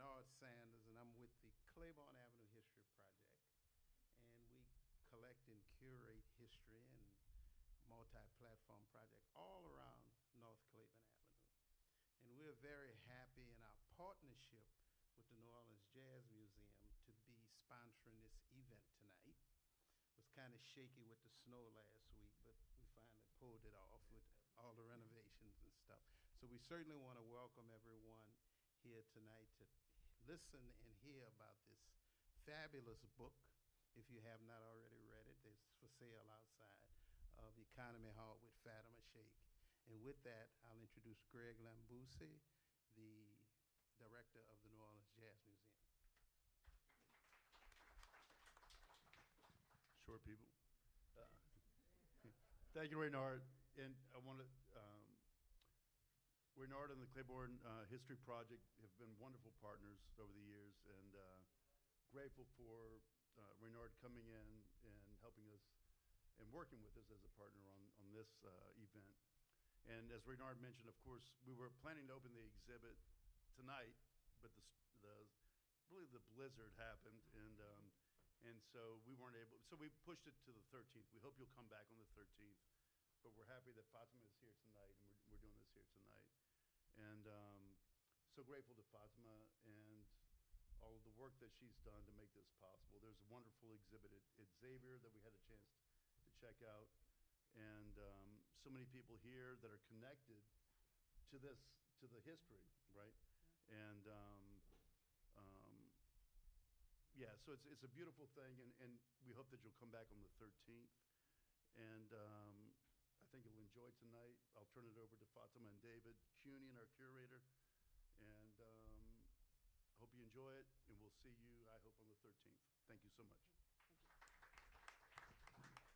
Bernard Sanders, and I'm with the Claiborne Avenue History Project. And we collect and curate history and multi-platform project all around North Claiborne Avenue. And we're very happy in our partnership with the New Orleans Jazz Museum to be sponsoring this event tonight. Was kind of shaky with the snow last week, but we finally pulled it off with all the renovations and stuff. So we certainly want to welcome everyone here tonight to listen and hear about this fabulous book. If you have not already read it, it's for sale outside of Economy Hall with Fatima, Shaik. And with that, I'll introduce Greg Lambusi, the director of the New Orleans Jazz Museum. Short people. Thank you, Reynard. And I want to, Reynard and the Claiborne History Project have been wonderful partners over the years, and grateful for Reynard coming in and helping us and working with us as a partner on this event. And as Reynard mentioned, of course, we were planning to open the exhibit tonight, but really the blizzard happened, and so we weren't able, so we pushed it to the 13th. We hope you'll come back on the 13th, but we're happy that Fatima is here tonight, and we're doing this here tonight. And so grateful to Fatima and all of the work that she's done to make this possible. There's a wonderful exhibit at Xavier that we had a chance to check out, and so many people here that are connected to this, to the history, right? Yeah. And yeah, so it's a beautiful thing, and we hope that you'll come back on the 13th. And I think you'll enjoy tonight. I'll turn it over to Fatima and David Kunian, our curator, and I hope you enjoy it, and we'll see you, I hope, on the 13th. Thank you so much. Thank you.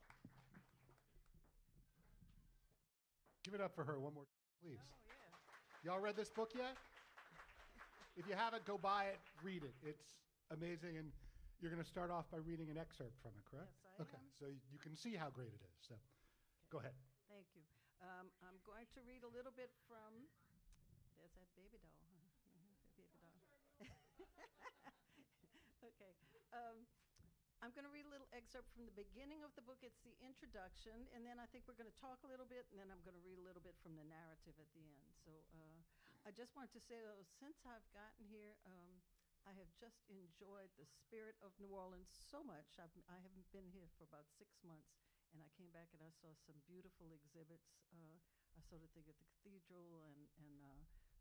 Give it up for her one more time, please. Oh, yeah. Y'all read this book yet? If you haven't, go buy it, read it. It's amazing, and you're going to start off by reading an excerpt from it, correct? Yes, I am. Okay, so you can see how great it is. So, okay. Go ahead. Thank you. I'm going to read a little bit from, there's that baby doll, huh? That baby doll. Okay. I'm going to read a little excerpt from the beginning of the book. It's the introduction, and then I think we're going to talk a little bit, and then I'm going to read a little bit from the narrative at the end. So I just wanted to say, though, since I've gotten here, I have just enjoyed the spirit of New Orleans so much. I haven't been here for about 6 months, and I came back and I saw some beautiful exhibits. I saw the thing at the cathedral and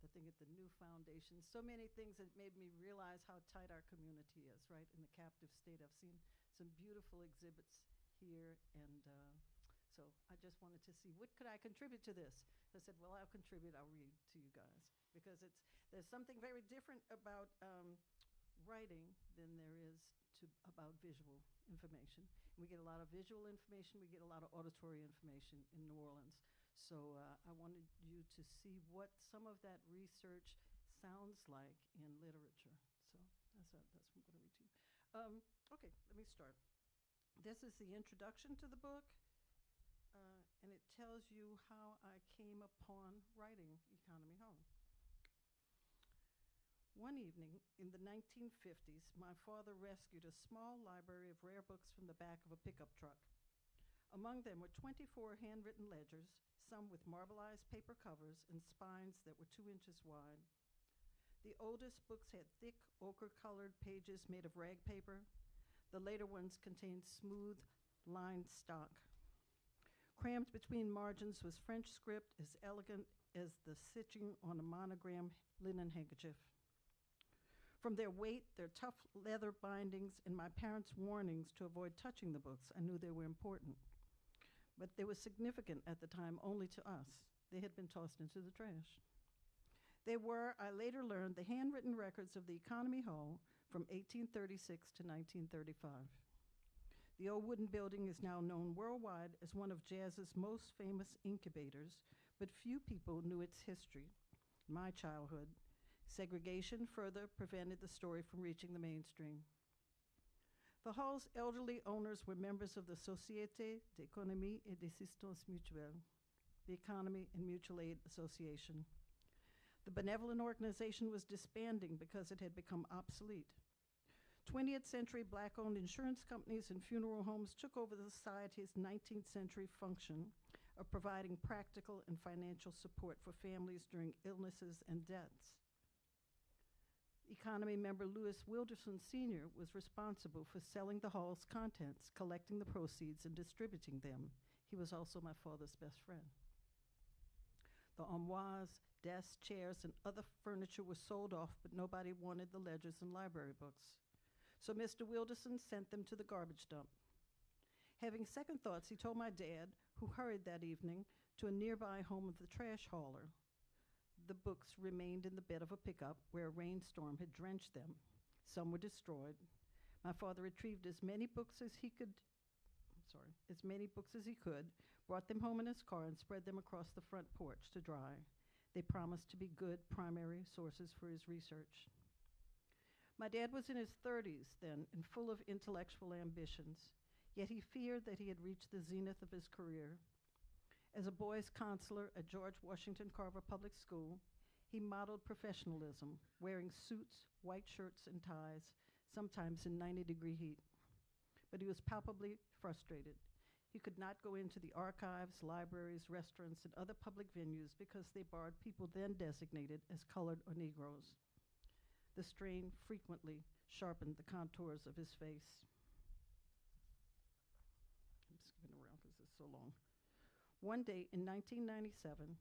the thing at the new foundation. So many things that made me realize how tight our community is, right, in the captive state. I've seen some beautiful exhibits here, and so I just wanted to see what could I contribute to this. I said, well, I'll contribute, I'll read to you guys, because there's something very different about writing than there is about visual information. And we get a lot of visual information, we get a lot of auditory information in New Orleans. So I wanted you to see what some of that research sounds like in literature. So that's what I'm going to read to you. Okay, let me start. This is the introduction to the book, and it tells you how I came upon writing Economy Hall. One evening in the 1950s, my father rescued a small library of rare books from the back of a pickup truck. Among them were 24 handwritten ledgers, some with marbleized paper covers and spines that were 2 inches wide. The oldest books had thick, ochre-colored pages made of rag paper. The later ones contained smooth, lined stock. Crammed between margins was French script as elegant as the stitching on a monogram linen handkerchief. From their weight, their tough leather bindings, and my parents' warnings to avoid touching the books, I knew they were important. But they were significant at the time only to us. They had been tossed into the trash. They were, I later learned, the handwritten records of the Economy Hall from 1836 to 1935. The old wooden building is now known worldwide as one of jazz's most famous incubators, but few people knew its history. In my childhood, segregation further prevented the story from reaching the mainstream. The hall's elderly owners were members of the Société d'économie et d'assistance mutuelle, the Economy and Mutual Aid Association. The benevolent organization was disbanding because it had become obsolete. 20th century black-owned insurance companies and funeral homes took over the society's 19th century function of providing practical and financial support for families during illnesses and deaths. Economy member Lewis Wilderson Sr. was responsible for selling the hall's contents, collecting the proceeds, and distributing them. He was also my father's best friend. The armoires, desks, chairs, and other furniture were sold off, but nobody wanted the ledgers and library books. So Mr. Wilderson sent them to the garbage dump. Having second thoughts, he told my dad, who hurried that evening to a nearby home of the trash hauler. The books remained in the bed of a pickup where a rainstorm had drenched them. Some were destroyed. My father retrieved as many books as he could, brought them home in his car, and spread them across the front porch to dry. They promised to be good primary sources for his research. My dad was in his 30s then and full of intellectual ambitions, yet he feared that he had reached the zenith of his career. As a boys' counselor at George Washington Carver Public School, he modeled professionalism, wearing suits, white shirts, and ties, sometimes in 90-degree heat. But he was palpably frustrated. He could not go into the archives, libraries, restaurants, and other public venues because they barred people then designated as colored or Negroes. The strain frequently sharpened the contours of his face. I'm skipping around because it's so long. One day in 1997,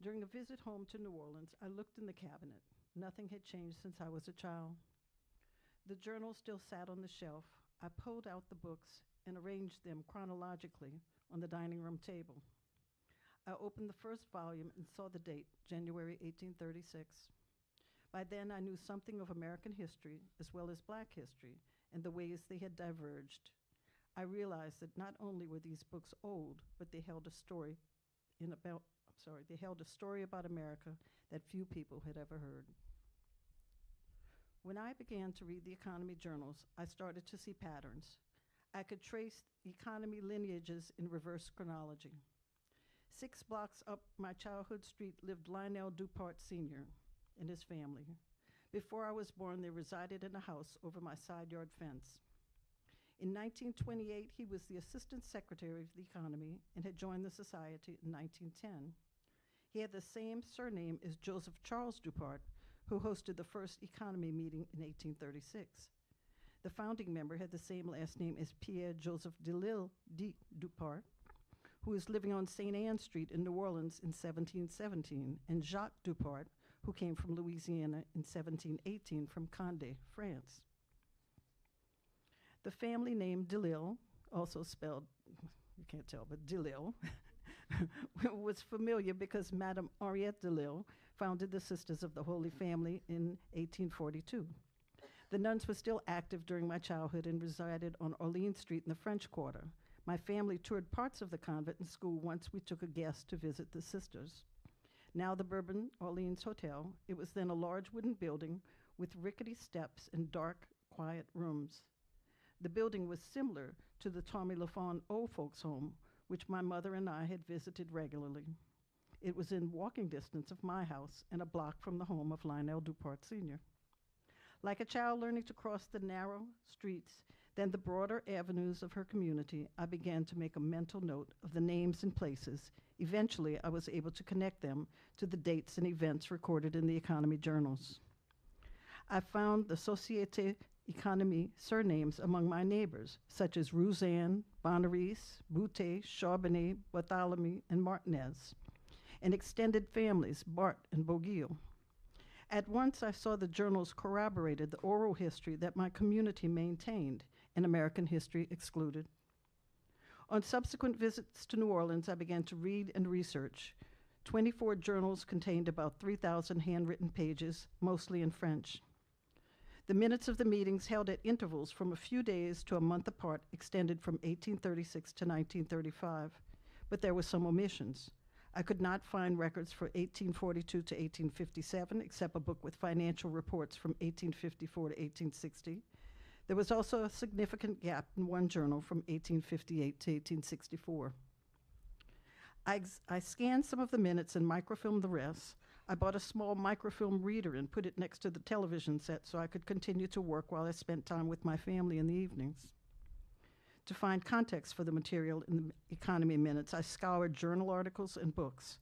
during a visit home to New Orleans, I looked in the cabinet. Nothing had changed since I was a child. The journal still sat on the shelf. I pulled out the books and arranged them chronologically on the dining room table. I opened the first volume and saw the date, January 1836. By then, I knew something of American history as well as Black history and the ways they had diverged. I realized that not only were these books old, but they held a story about America that few people had ever heard. When I began to read the economy journals, I started to see patterns. I could trace economy lineages in reverse chronology. 6 blocks up my childhood street lived Lionel Dupart Sr. and his family. Before I was born, they resided in a house over my side yard fence. In 1928, he was the Assistant Secretary of the Economy and had joined the society in 1910. He had the same surname as Joseph Charles Dupart, who hosted the first economy meeting in 1836. The founding member had the same last name as Pierre Joseph Delisle Dupart, who was living on St. Anne Street in New Orleans in 1717, and Jacques Dupart, who came from Louisiana in 1718 from Condé, France. The family name Delisle, also spelled, you can't tell, but Delisle, was familiar because Madame Henriette Delisle founded the Sisters of the Holy Family in 1842. The nuns were still active during my childhood and resided on Orleans Street in the French Quarter. My family toured parts of the convent and school once we took a guest to visit the sisters. Now the Bourbon Orleans Hotel, it was then a large wooden building with rickety steps and dark, quiet rooms. The building was similar to the Tommy LaFawn Old Folks Home, which my mother and I had visited regularly. It was in walking distance of my house and a block from the home of Lionel Dupart Sr. Like a child learning to cross the narrow streets, then the broader avenues of her community, I began to make a mental note of the names and places. Eventually, I was able to connect them to the dates and events recorded in the economy journals. I found the Société Economie surnames among my neighbors, such as Rouzanne, Bonaris, Boutet, Charbonnet, Bartholomew, and Martinez, and extended families, Bart and Bogiel. At once, I saw the journals corroborated the oral history that my community maintained, and American history excluded. On subsequent visits to New Orleans, I began to read and research. 24 journals contained about 3,000 handwritten pages, mostly in French. The minutes of the meetings held at intervals from a few days to a month apart extended from 1836 to 1935, but there were some omissions. I could not find records for 1842 to 1857, except a book with financial reports from 1854 to 1860. There was also a significant gap in one journal from 1858 to 1864. I scanned some of the minutes and microfilmed the rest. I bought a small microfilm reader and put it next to the television set so I could continue to work while I spent time with my family in the evenings. To find context for the material in the Economy Minutes, I scoured journal articles and books.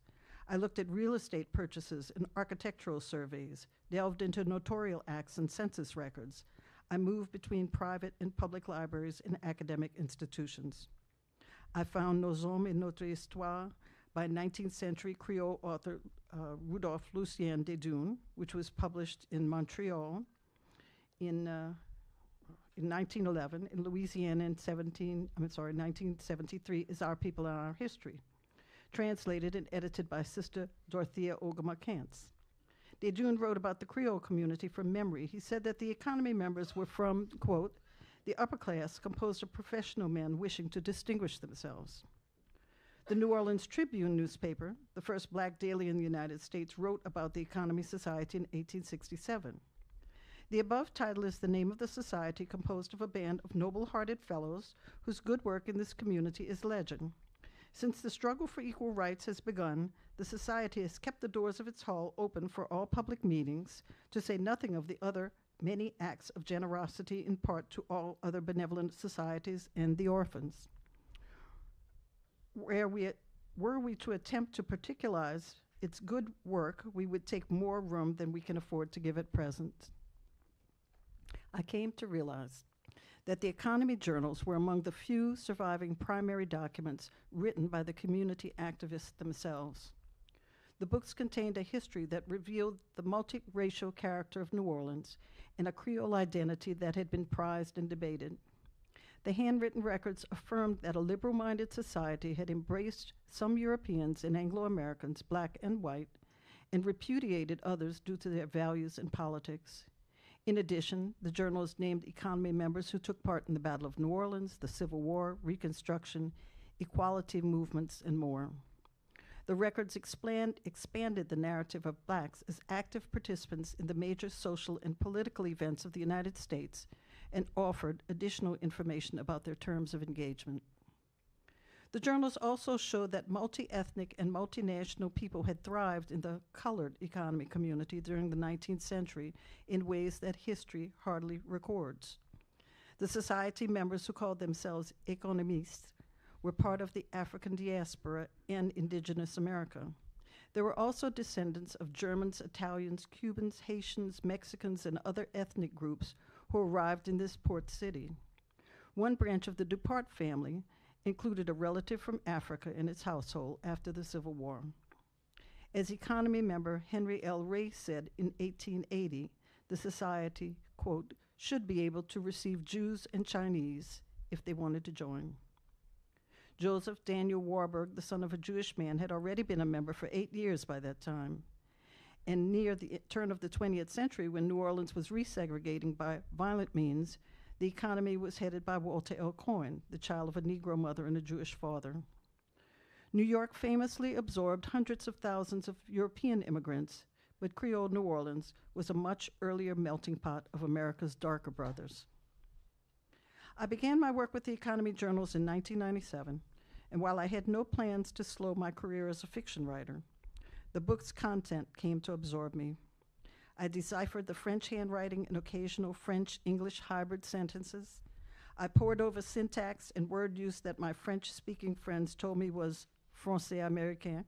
I looked at real estate purchases and architectural surveys, delved into notarial acts and census records. I moved between private and public libraries and academic institutions. I found Nos Hommes et Notre Histoire by 19th century Creole author Rudolph Lucien de Dunes, which was published in Montreal in 1911. In Louisiana in 1973 is Our People and Our History, translated and edited by Sister Dorothea Ogama-Kantz. De Dunes wrote about the Creole community from memory. He said that the Economy members were from, quote, the upper class composed of professional men wishing to distinguish themselves. The New Orleans Tribune newspaper, the first black daily in the United States, wrote about the Economy Society in 1867. The above title is the name of the society, composed of a band of noble-hearted fellows whose good work in this community is legend. Since the struggle for equal rights has begun, the society has kept the doors of its hall open for all public meetings, to say nothing of the other many acts of generosity in part to all other benevolent societies and the orphans. Were we to attempt to particularize its good work, we would take more room than we can afford to give at present. I came to realize that the Economy journals were among the few surviving primary documents written by the community activists themselves. The books contained a history that revealed the multiracial character of New Orleans and a Creole identity that had been prized and debated. The handwritten records affirmed that a liberal-minded society had embraced some Europeans and Anglo-Americans, black and white, and repudiated others due to their values and politics. In addition, the journals named Economy members who took part in the Battle of New Orleans, the Civil War, Reconstruction, equality movements, and more. The records expanded the narrative of blacks as active participants in the major social and political events of the United States and offered additional information about their terms of engagement. The journals also showed that multi-ethnic and multinational people had thrived in the colored economy community during the 19th century in ways that history hardly records. The society members, who called themselves économistes, were part of the African diaspora and indigenous America. There were also descendants of Germans, Italians, Cubans, Haitians, Mexicans, and other ethnic groups who arrived in this port city. One branch of the Dupart family included a relative from Africa in its household after the Civil War. As Economy member Henry L. Ray said in 1880, the society, quote, should be able to receive Jews and Chinese if they wanted to join. Joseph Daniel Warburg, the son of a Jewish man, had already been a member for 8 years by that time. And near the turn of the 20th century, when New Orleans was resegregating by violent means, the Economy was headed by Walter L. Coyne, the child of a Negro mother and a Jewish father. New York famously absorbed hundreds of thousands of European immigrants, but Creole New Orleans was a much earlier melting pot of America's darker brothers. I began my work with the Economy journals in 1997, and while I had no plans to slow my career as a fiction writer, the book's content came to absorb me. I deciphered the French handwriting and occasional French-English hybrid sentences. I pored over syntax and word use that my French-speaking friends told me was français américain.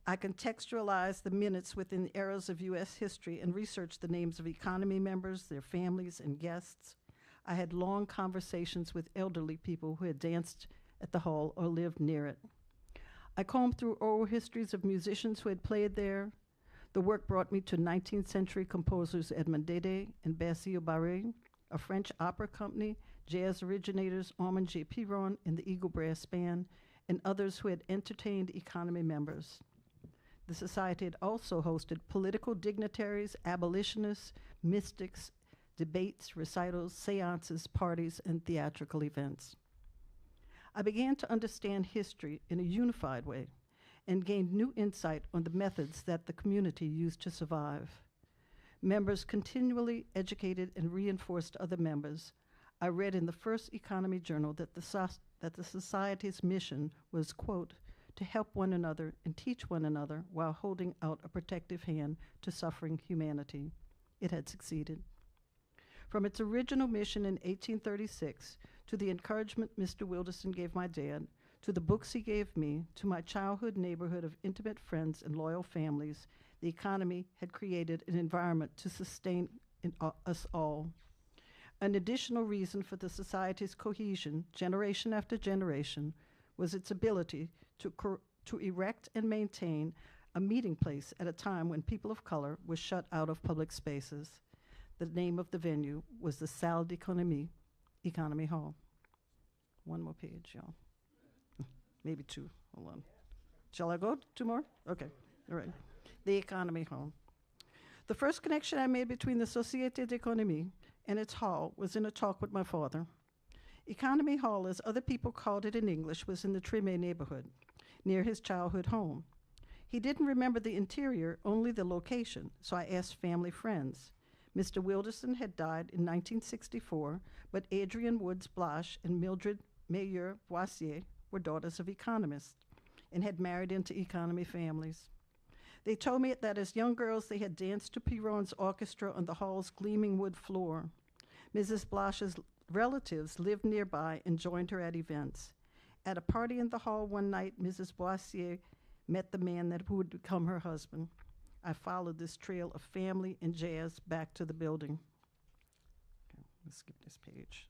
I contextualized the minutes within eras of U.S. history and researched the names of Economy members, their families, and guests. I had long conversations with elderly people who had danced at the hall or lived near it. I combed through oral histories of musicians who had played there. The work brought me to 19th century composers Edmond Dede and Basil Barré, a French opera company, jazz originators Armand J. Piron and the Eagle Brass Band, and others who had entertained Economy members. The society had also hosted political dignitaries, abolitionists, mystics, debates, recitals, seances, parties, and theatrical events. I began to understand history in a unified way and gained new insight on the methods that the community used to survive. Members continually educated and reinforced other members. I read in the first Economy journal that the society's mission was, quote, to help one another and teach one another while holding out a protective hand to suffering humanity. It had succeeded. From its original mission in 1836, to the encouragement Mr. Wilderson gave my dad, to the books he gave me, to my childhood neighborhood of intimate friends and loyal families, the economy had created an environment to sustain us all. An additional reason for the society's cohesion, generation after generation, was its ability to erect and maintain a meeting place at a time when people of color were shut out of public spaces. The name of the venue was the Salle d'Economie, Economy Hall. One more page, y'all. Maybe two. Hold on. Shall I go? Two more? Okay. All right. The Economy Hall. The first connection I made between the Société d'Économie and its hall was in a talk with my father. Economy Hall, as other people called it in English, was in the Tremé neighborhood, near his childhood home. He didn't remember the interior, only the location, so I asked family friends. Mr. Wilderson had died in 1964, but Adrienne Woods Blash and Mildred Meilleur Boissier were daughters of economists and had married into economy families. They told me that as young girls they had danced to Piron's orchestra on the hall's gleaming wood floor. Mrs. Blash's relatives lived nearby and joined her at events. At a party in the hall one night, Mrs. Boissier met the man who would become her husband. I followed this trail of family and jazz back to the building. Okay, let's skip this page.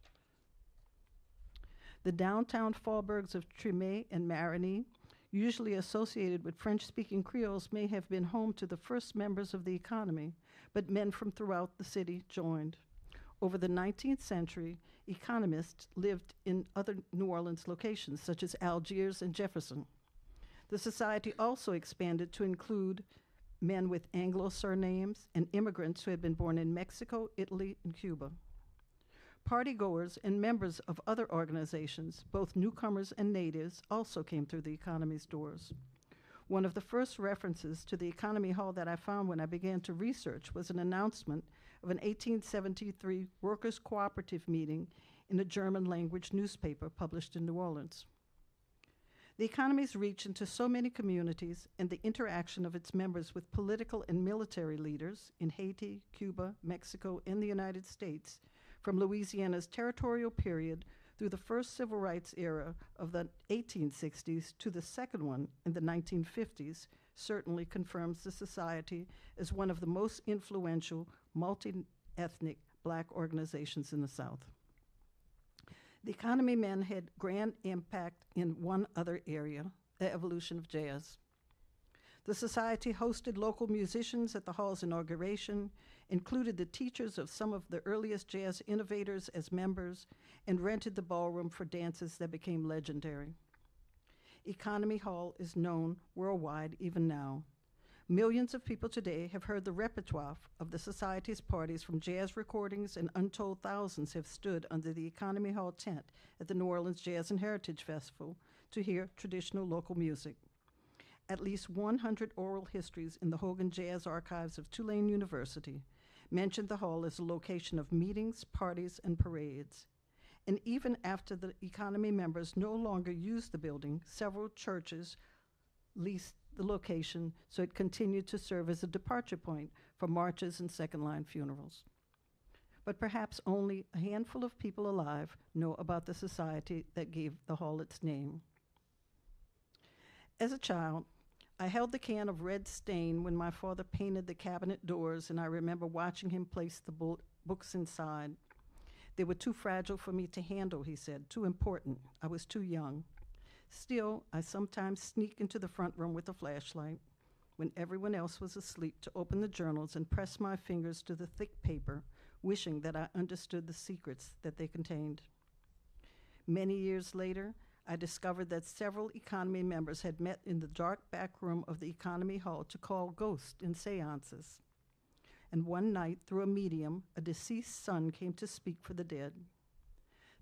The downtown faubourgs of Tremé and Marigny, usually associated with French-speaking Creoles, may have been home to the first members of the economy, but men from throughout the city joined. Over the 19th century, economists lived in other New Orleans locations, such as Algiers and Jefferson. The society also expanded to include men with Anglo surnames and immigrants who had been born in Mexico, Italy, and Cuba. Partygoers and members of other organizations, both newcomers and natives, also came through the economy's doors. One of the first references to the Economy Hall that I found when I began to research was an announcement of an 1873 workers' cooperative meeting in a German-language newspaper published in New Orleans. The economy's reach into so many communities and the interaction of its members with political and military leaders in Haiti, Cuba, Mexico, and the United States, from Louisiana's territorial period through the first civil rights era of the 1860s to the second one in the 1950s, certainly confirms the society as one of the most influential multi-ethnic Black organizations in the South. The economy men had grand impact in one other area, the evolution of jazz. The society hosted local musicians at the hall's inauguration, included the teachers of some of the earliest jazz innovators as members, and rented the ballroom for dances that became legendary. Economy Hall is known worldwide even now. Millions of people today have heard the repertoire of the society's parties, from jazz recordings, and untold thousands have stood under the Economy Hall tent at the New Orleans Jazz and Heritage Festival to hear traditional local music. At least 100 oral histories in the Hogan Jazz Archives of Tulane University mention the hall as a location of meetings, parties, and parades. And even after the economy members no longer used the building, several churches leased the location so it continued to serve as a departure point for marches and second-line funerals. But perhaps only a handful of people alive know about the society that gave the hall its name. As a child, I held the can of red stain when my father painted the cabinet doors, and I remember watching him place the books inside. They were too fragile for me to handle, he said, too important. I was too young. Still, I sometimes sneak into the front room with a flashlight when everyone else was asleep to open the journals and press my fingers to the thick paper, wishing that I understood the secrets that they contained. Many years later, I discovered that several economy members had met in the dark back room of the Economy Hall to call ghosts in seances. And one night, through a medium, a deceased son came to speak for the dead.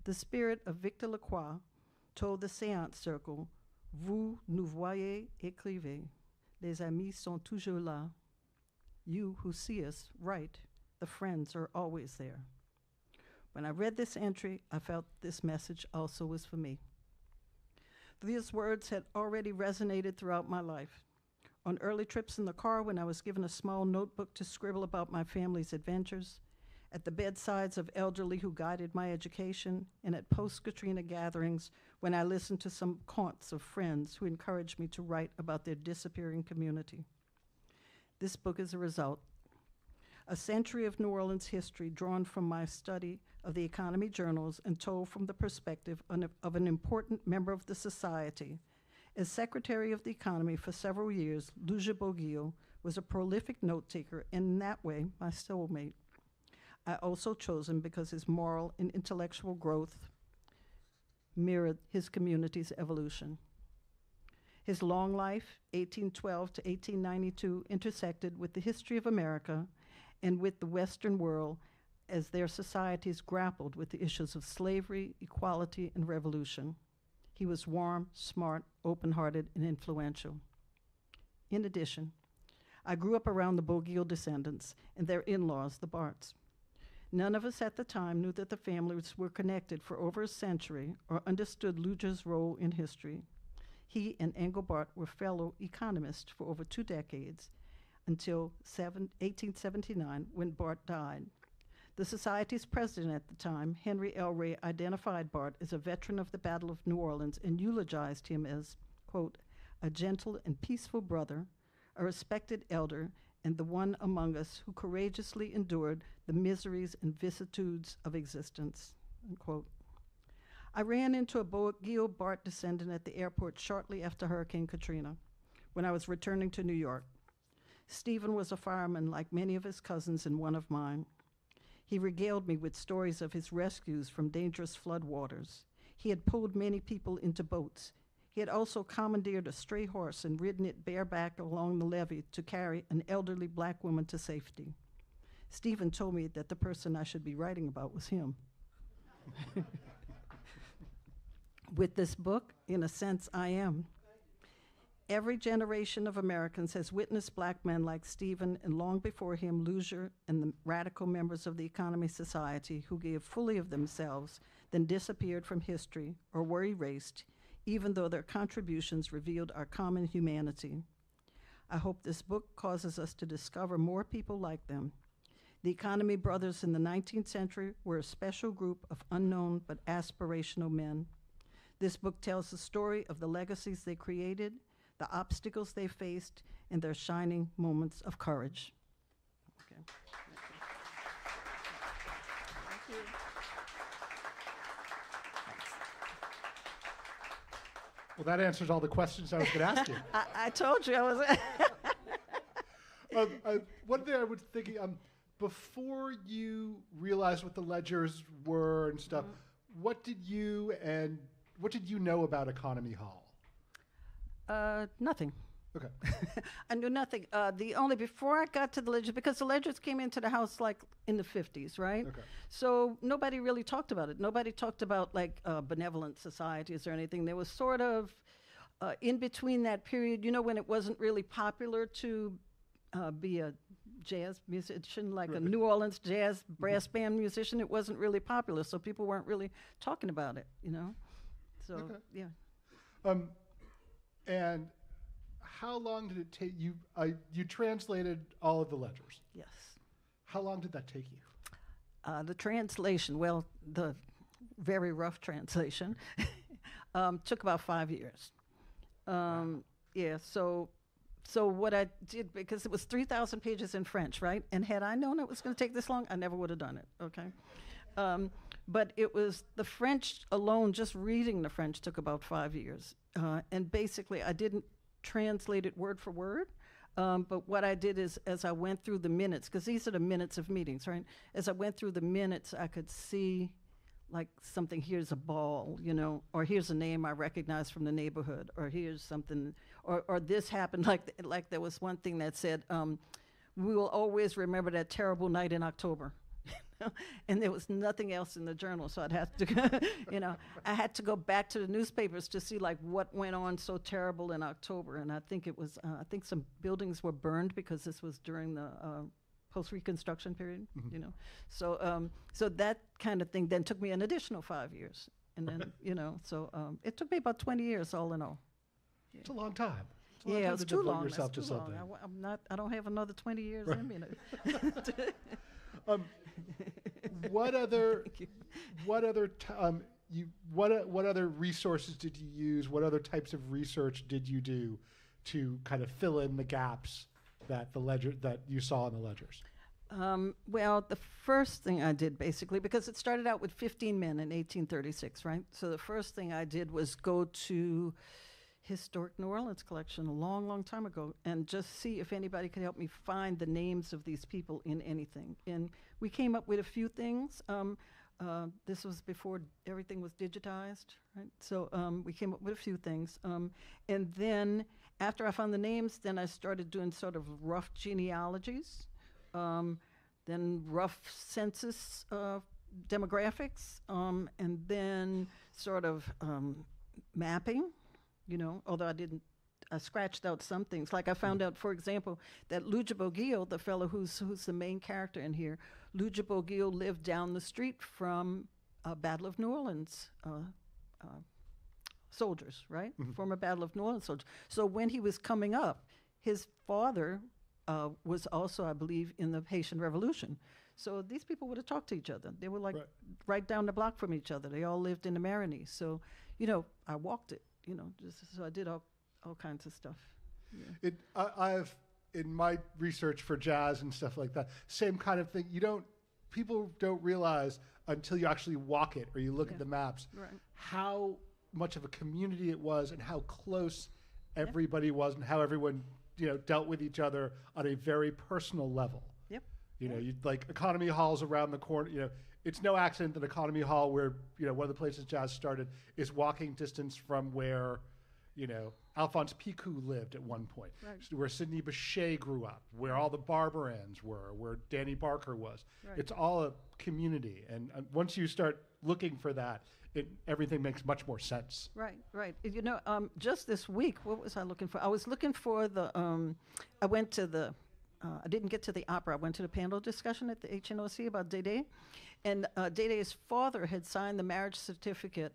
The spirit of Victor Lacroix told the séance circle, "Vous nous voyez, écrivez. Les amis sont toujours là. You who see us, write. The friends are always there." When I read this entry, I felt this message also was for me. These words had already resonated throughout my life. On early trips in the car when I was given a small notebook to scribble about my family's adventures, at the bedsides of elderly who guided my education, and at post-Katrina gatherings when I listened to some caunts of friends who encouraged me to write about their disappearing community. This book is a result. A century of New Orleans history drawn from my study of the economy journals and told from the perspective of an important member of the society. As Secretary of the Economy for several years, Luja Boguil was a prolific note-taker and in that way, my soulmate. I also chose him because his moral and intellectual growth mirrored his community's evolution. His long life, 1812 to 1892, intersected with the history of America and with the Western world as their societies grappled with the issues of slavery, equality, and revolution. He was warm, smart, open-hearted, and influential. In addition, I grew up around the Boguil descendants and their in-laws, the Barts. None of us at the time knew that the families were connected for over a century or understood Luja's role in history. He and Engelbart were fellow economists for over 2 decades until 1879 when Bart died. The Society's president at the time, Henry L. Ray, identified Bart as a veteran of the Battle of New Orleans and eulogized him as, quote, a gentle and peaceful brother, a respected elder, and the one among us who courageously endured the miseries and vicissitudes of existence, unquote. I ran into a Boguil Bart descendant at the airport shortly after Hurricane Katrina when I was returning to New York. Stephen was a fireman like many of his cousins and one of mine. He regaled me with stories of his rescues from dangerous floodwaters. He had pulled many people into boats. He had also commandeered a stray horse and ridden it bareback along the levee to carry an elderly black woman to safety. Stephen told me that the person I should be writing about was him. With this book, in a sense, I am. Every generation of Americans has witnessed black men like Stephen and long before him, Luja and the radical members of the Economy Society who gave fully of themselves, then disappeared from history or were erased, even though their contributions revealed our common humanity. I hope this book causes us to discover more people like them. The Economy brothers in the 19th century were a special group of unknown but aspirational men. This book tells the story of the legacies they created, the obstacles they faced, and their shining moments of courage. Okay. Thank you. Well, that answers all the questions I was going to ask you. I told you I was. One thing I was thinking, before you realized what the ledgers were and stuff, what did you know about Economy Hall? Nothing. Okay. I knew nothing. Before I got to the ledgers, because the ledgers came into the house like in the 50s, right? Okay. So nobody really talked about it. Nobody talked about like benevolent societies or anything. There was sort of in between that period, when it wasn't really popular to be a jazz musician, like a New Orleans jazz brass band musician. It wasn't really popular, so people weren't really talking about it, So, Okay. yeah. And how long did it take you? You translated all of the ledgers. Yes. How long did that take you? The translation, the very rough translation, took about 5 years. Wow. Yeah, so what I did, because it was 3,000 pages in French, right? And had I known it was going to take this long, I never would have done it, okay? But it was the French alone, just reading the French took about 5 years. And basically, I didn't translate it word for word. But what I did is, as I went through the minutes, because these are the minutes of meetings, right? As I went through the minutes, I could see, like, something, here's a ball, or here's a name I recognize from the neighborhood, or here's something, or this happened, like there was one thing that said, we will always remember that terrible night in October. And there was nothing else in the journal, so I'd have to, I had to go back to the newspapers to see like what went on so terrible in October. And I think it was, I think some buildings were burned because this was during the post-Reconstruction period, So that kind of thing then took me an additional 5 years. And then, so it took me about 20 years all in all. It's a long time. It's a long Yeah, time it's to too devote long. yourself That's to too long. something. I don't have another 20 years Right. in me. What other Thank you. what other what other resources did you use? What other types of research did you do to kind of fill in the gaps that you saw in the ledgers? Well, the first thing I did basically, because it started out with 15 men in 1836, right? So the first thing I did was go to Historic New Orleans collection a long, long time ago and just see if anybody could help me find the names of these people in anything. And we came up with a few things. This was before everything was digitized, right? So we came up with a few things. And then after I found the names, then I started doing sort of rough genealogies, then rough census demographics, and then sort of mapping, although I scratched out some things. Like I found out, for example, that Lujabo Gil, the fellow who's the main character in here, Lujabo Gil lived down the street from Battle of New Orleans soldiers, right? Former Battle of New Orleans soldiers. So when he was coming up, his father was also, I believe, in the Haitian Revolution. So these people would have talked to each other. They were like right down the block from each other. They all lived in the Marigny. So, I walked it, so I did all kinds of stuff. Yeah. I've in my research for jazz and stuff like that, same kind of thing. People don't realize until you actually walk it or you look at the maps how much of a community it was and how close everybody was and how everyone dealt with each other on a very personal level. Yep. You'd like Economy Hall's around the corner. It's no accident that Economy Hall, where one of the places jazz started, is walking distance from where Alphonse Picou lived at one point, where Sidney Bechet grew up, where all the Barberans were, where Danny Barker was. Right. It's all a community, and once you start looking for that, everything makes much more sense. Right. Just this week, what was I looking for? I was looking for I went to I didn't get to the opera. I went to the panel discussion at the HNOC about Dédé. And Dédé's father had signed the marriage certificate.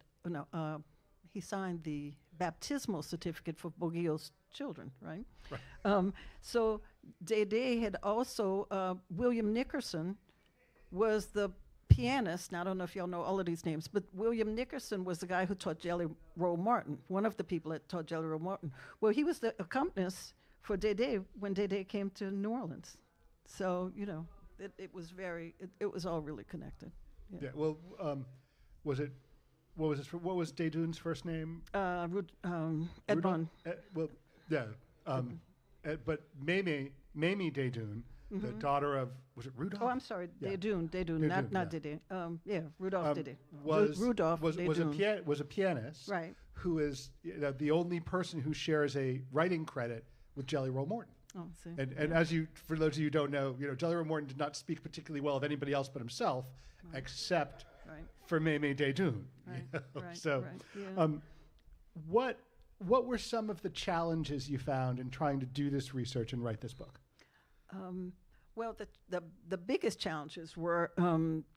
He signed the baptismal certificate for Bogio's children, right? So Dédé had also, William Nickerson was the pianist. Now, I don't know if y'all know all of these names, but William Nickerson was the guy who taught Jelly Roll Martin, one of the people that taught Jelly Roll Martin. Well, he was the accompanist for Dédé when Dédé came to New Orleans. So, it was all really connected. Yeah. Well, what was Dédun's first name? Edmond. But Mamie Dédun, the daughter of, was it Rudolph? Oh, I'm sorry, Yeah. Dédun, not Dédé. Rudolph Dédé. Rudolph was Dédun. a pianist, Right. who is the only person who shares a writing credit with Jelly Roll Morton. Oh, see. And for those of you who don't know, Jelly Roll Morton did not speak particularly well of anybody else but himself, except for Mamie Dédun. So, what were some of the challenges you found in trying to do this research and write this book? Well, the biggest challenges were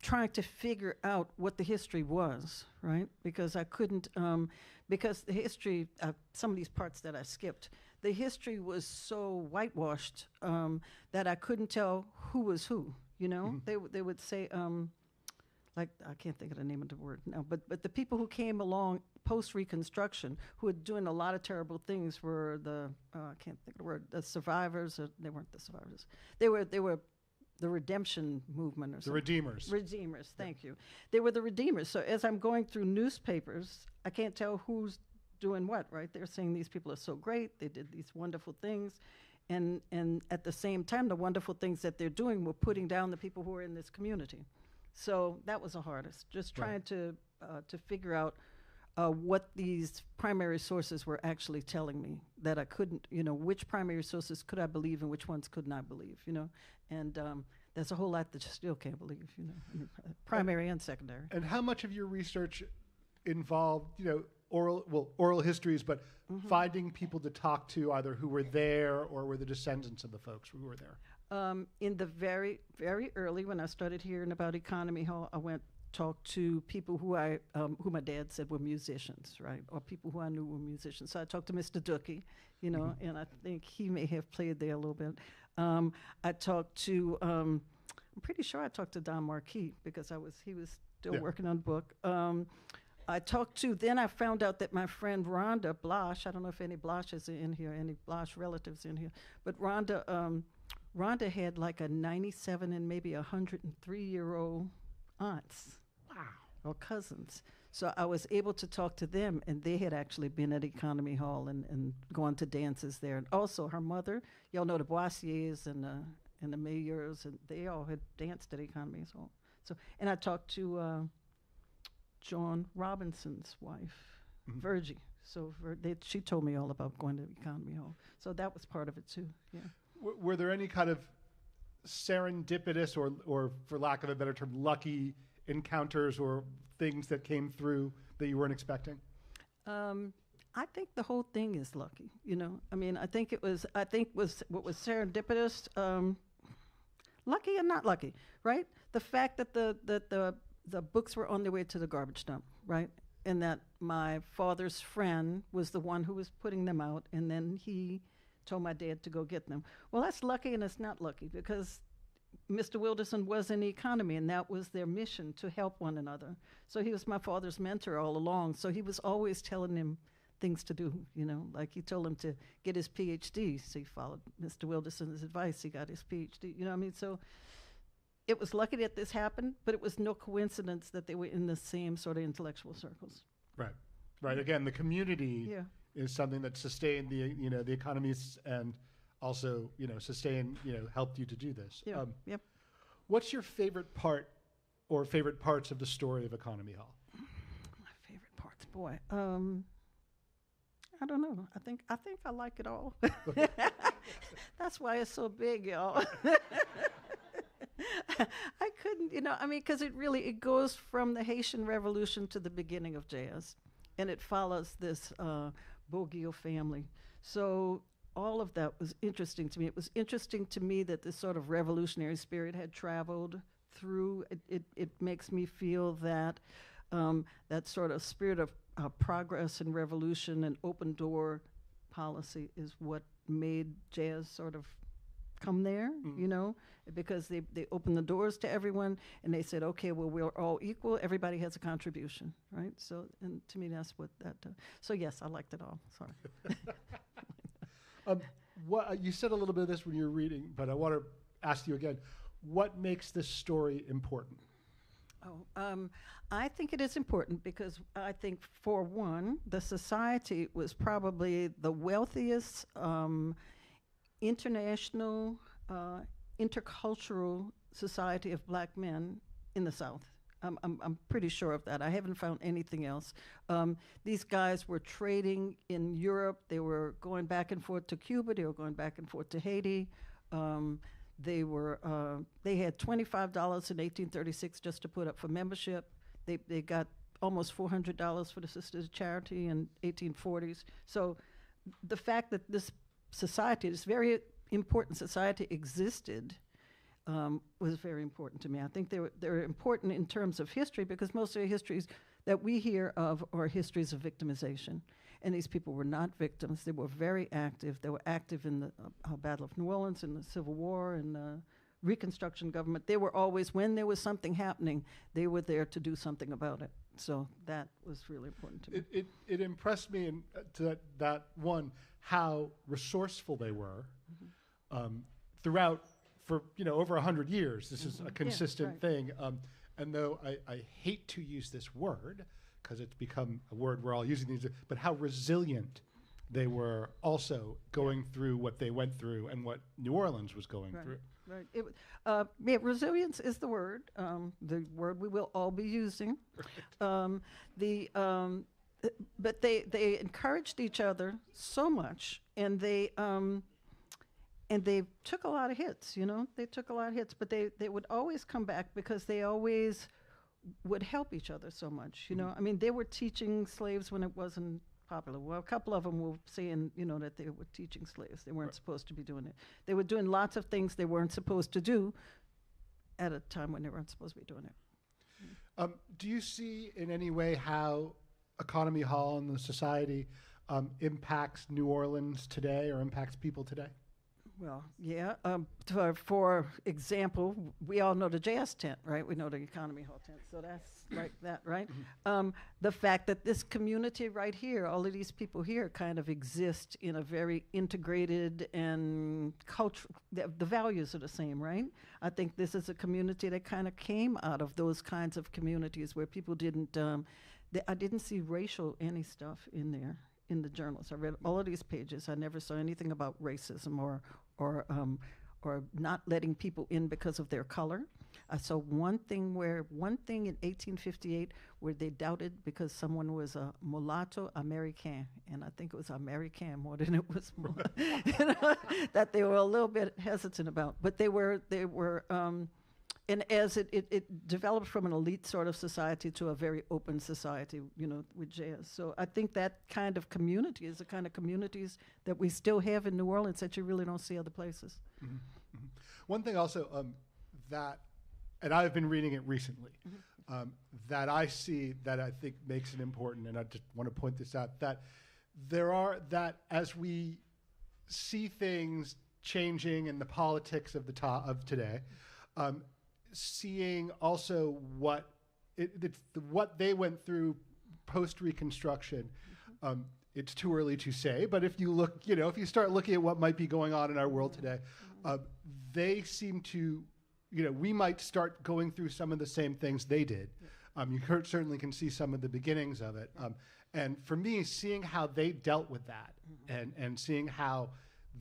trying to figure out what the history was, right? Because I couldn't, because the history, some of these parts that I skipped, the history was so whitewashed that I couldn't tell who was who, They would say, like, I can't think of the name of the word now, but the people who came along post-Reconstruction who were doing a lot of terrible things were I can't think of the word, the survivors, or they weren't the survivors. They were the redemption movement or something. The Redeemers. Redeemers, thank you. They were the Redeemers. So as I'm going through newspapers, I can't tell who's doing what, right? They're saying these people are so great, they did these wonderful things, and at the same time, the wonderful things that they're doing were putting down the people who are in this community. So that was the hardest, just trying to figure out what these primary sources were actually telling me, that I couldn't, which primary sources could I believe and which ones couldn't I believe, and there's a whole lot that you still can't believe, primary and secondary. And how much of your research involved, oral histories, but finding people to talk to, either who were there or were the descendants of the folks who were there? In the very, very early, when I started hearing about Economy Hall, I went talked to people who my dad said were musicians, right, or people who I knew were musicians. So I talked to Mr. Dookie, and I think he may have played there a little bit. I talked to, I'm pretty sure I talked to Don Marquis because he was still working on the book. Then I found out that my friend Rhonda Blosh, I don't know if any Bloshes are in here, any Blosh relatives in here, but Rhonda had like a 97 and maybe 103-year-old aunts. Wow. Or cousins. So I was able to talk to them, and they had actually been at Economy Hall and gone to dances there. And also her mother, y'all know the Boissiers and the Mayers, and they all had danced at Economy Hall. And I talked to John Robinson's wife, Virgie. So she told me all about going to Economy Hall. So that was part of it too, yeah. Were there any kind of serendipitous or, for lack of a better term, lucky encounters or things that came through that you weren't expecting? I think the whole thing is lucky, I mean, I think what was serendipitous, lucky and not lucky, right? The fact that the books were on their way to the garbage dump, right? And that my father's friend was the one who was putting them out, and then he told my dad to go get them. Well, that's lucky and it's not lucky because Mr. Wilderson was in the economy, and that was their mission, to help one another. So he was my father's mentor all along. So he was always telling him things to do, like he told him to get his PhD. So he followed Mr. Wilderson's advice. He got his PhD, So it was lucky that this happened, but it was no coincidence that they were in the same sort of intellectual circles. Right. Again, the community is something that sustained the economies and also, helped you to do this. Yep. What's your favorite part or favorite parts of the story of Economy Hall? My favorite parts, boy. I don't know. I think I like it all. That's why it's so big, y'all. I couldn't, because it goes from the Haitian Revolution to the beginning of jazz, and it follows this Bourguignon family. So all of that was interesting to me. It was interesting to me that this sort of revolutionary spirit had traveled through. It makes me feel that that sort of spirit of progress and revolution and open door policy is what made jazz sort of come there, because they opened the doors to everyone, and they said, okay, well, we're all equal. Everybody has a contribution, right? So, and to me, that's what that does. So, yes, I liked it all. Sorry. What you said a little bit of this when you were reading, but I want to ask you again, what makes this story important? I think it is important because I think, for one, the society was probably the wealthiest international, intercultural society of black men in the South. I'm pretty sure of that. I haven't found anything else. These guys were trading in Europe. They were going back and forth to Cuba. They were going back and forth to Haiti. They had $25 in 1836 just to put up for membership. They got almost $400 for the Sisters of Charity in 1840s. So the fact that this society, this very important society, existed was very important to me. I think they're important in terms of history because most of the histories that we hear of are histories of victimization. And these people were not victims. They were very active. They were active in the Battle of New Orleans, in the Civil War, and the Reconstruction government. They were always, when there was something happening, they were there to do something about it. So that was really important to me. It impressed me to that one, how resourceful they were throughout for over 100 years. This is a consistent thing. And though I hate to use this word because it's become a word we're all using these, but how resilient they were also going through what they went through and what New Orleans was going through. Right. Resilience is the word we will all be using. But they encouraged each other so much, and they took a lot of hits. They took a lot of hits, but they would always come back because they always would help each other so much. I mean, they were teaching slaves when it wasn't popular. Well, a couple of them were saying, that they were teaching slaves. They weren't supposed to be doing it. They were doing lots of things they weren't supposed to do at a time when they weren't supposed to be doing it. Do you see in any way how Economy Hall and the society impacts New Orleans today or impacts people today? Well, yeah. For example, we all know the jazz tent, right? We know the Economy Hall tent, so that's like that, right? The fact that this community right here, all of these people here, kind of exist in a very integrated and culture. The values are the same, right? I think this is a community that kind of came out of those kinds of communities where people didn't. I didn't see racial any stuff in there in the journals. I read all of these pages. I never saw anything about racism or not letting people in because of their color. I saw one thing in 1858 where they doubted because someone was a mulatto American, and I think it was American more than it was that they were a little bit hesitant about. But they were. And as it developed from an elite sort of society to a very open society, with jazz. So I think that kind of community is the kind of communities that we still have in New Orleans that you really don't see other places. Mm-hmm. Mm-hmm. One thing also that, and I've been reading it recently, that I see that I think makes it important, and I just want to point this out, that that as we see things changing in the politics of today, seeing also what they went through post Reconstruction. It's too early to say, but if you look, if you start looking at what might be going on in our world today, they seem to, we might start going through some of the same things they did. You certainly can see some of the beginnings of it. And for me, seeing how they dealt with that and seeing how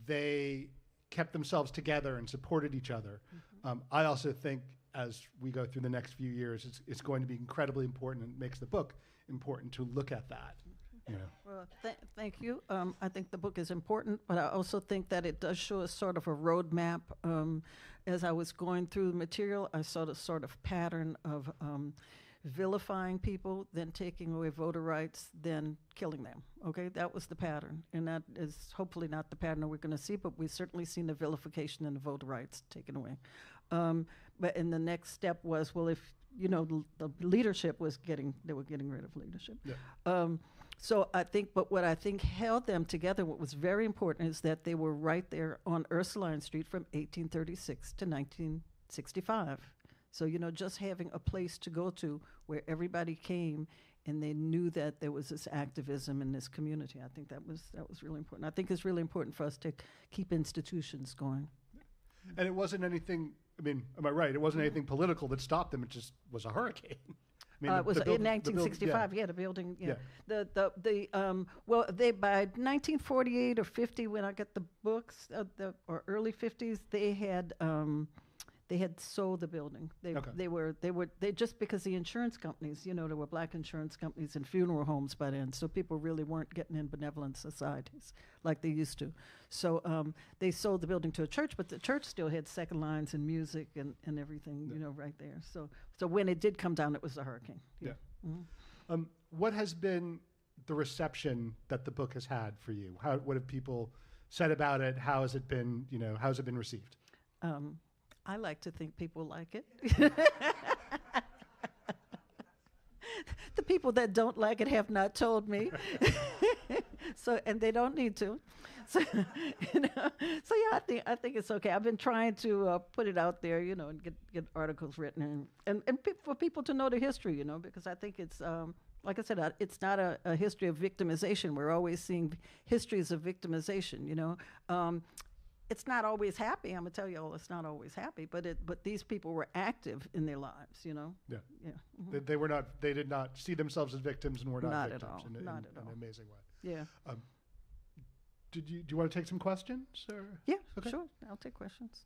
they kept themselves together and supported each other, I also think as we go through the next few years, it's going to be incredibly important, and it makes the book important to look at that. Well, thank you. I think the book is important, but I also think that it does show a sort of a roadmap. As I was going through the material, I saw the sort of pattern of vilifying people, then taking away voter rights, then killing them. Okay, that was the pattern, and that is hopefully not the pattern that we're going to see, but we've certainly seen the vilification and the voter rights taken away. But in the next step was, well, if the leadership was they were getting rid of leadership. Yeah. So I think, but what I think held them together, what was very important, is that they were right there on Ursuline Street from 1836 to 1965. So, just having a place to go to where everybody came and they knew that there was this activism in this community. I think that was really important. I think it's really important for us to keep institutions going. And it wasn't anything, am I right? It wasn't anything political that stopped them. It just was a hurricane. It was in 1965. The building. Yeah. Well, they by 1948 or 50, when I got the books, or early 50s, they had sold the building. They just because the insurance companies, there were black insurance companies and funeral homes by then, so people really weren't getting in benevolent societies like they used to. So they sold the building to a church, but the church still had second lines and music and everything, right there. So when it did come down, it was a hurricane. Yeah. Mm-hmm. What has been the reception that the book has had for you? What have people said about it? How has it been? How has it been received? I like to think people like it. The people that don't like it have not told me. And they don't need to. So yeah, I think it's okay. I've been trying to put it out there, and get articles written and for people to know the history, because I think it's like I said, it's not a history of victimization. We're always seeing histories of victimization, It's not always happy. I'm gonna tell you all, it's not always happy. But these people were active in their lives, Yeah. Yeah. Mm-hmm. They did not see themselves as victims and were not victims at all. in Not at all. an amazing way. Yeah. Do you want to take some questions? Or? Yeah. Okay. Sure. I'll take questions.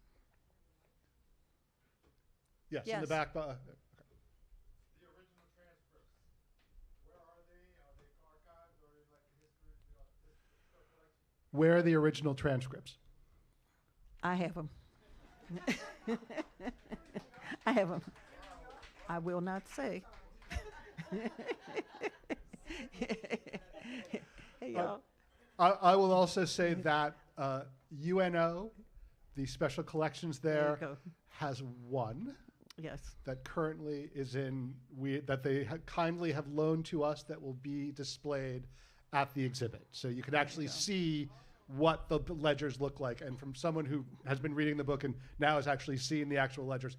Yes. In the back. Okay. The original transcripts. Where are they? Are they archived, or like history collection? Where are the original transcripts? I have them. I have them. I will not say. Hey, y'all. I will also say that UNO, the special collections there, has one. Yes. that currently is that they kindly have loaned to us that will be displayed at the exhibit. So you can actually see what the ledgers look like. And from someone who has been reading the book and now is actually seeing the actual ledgers,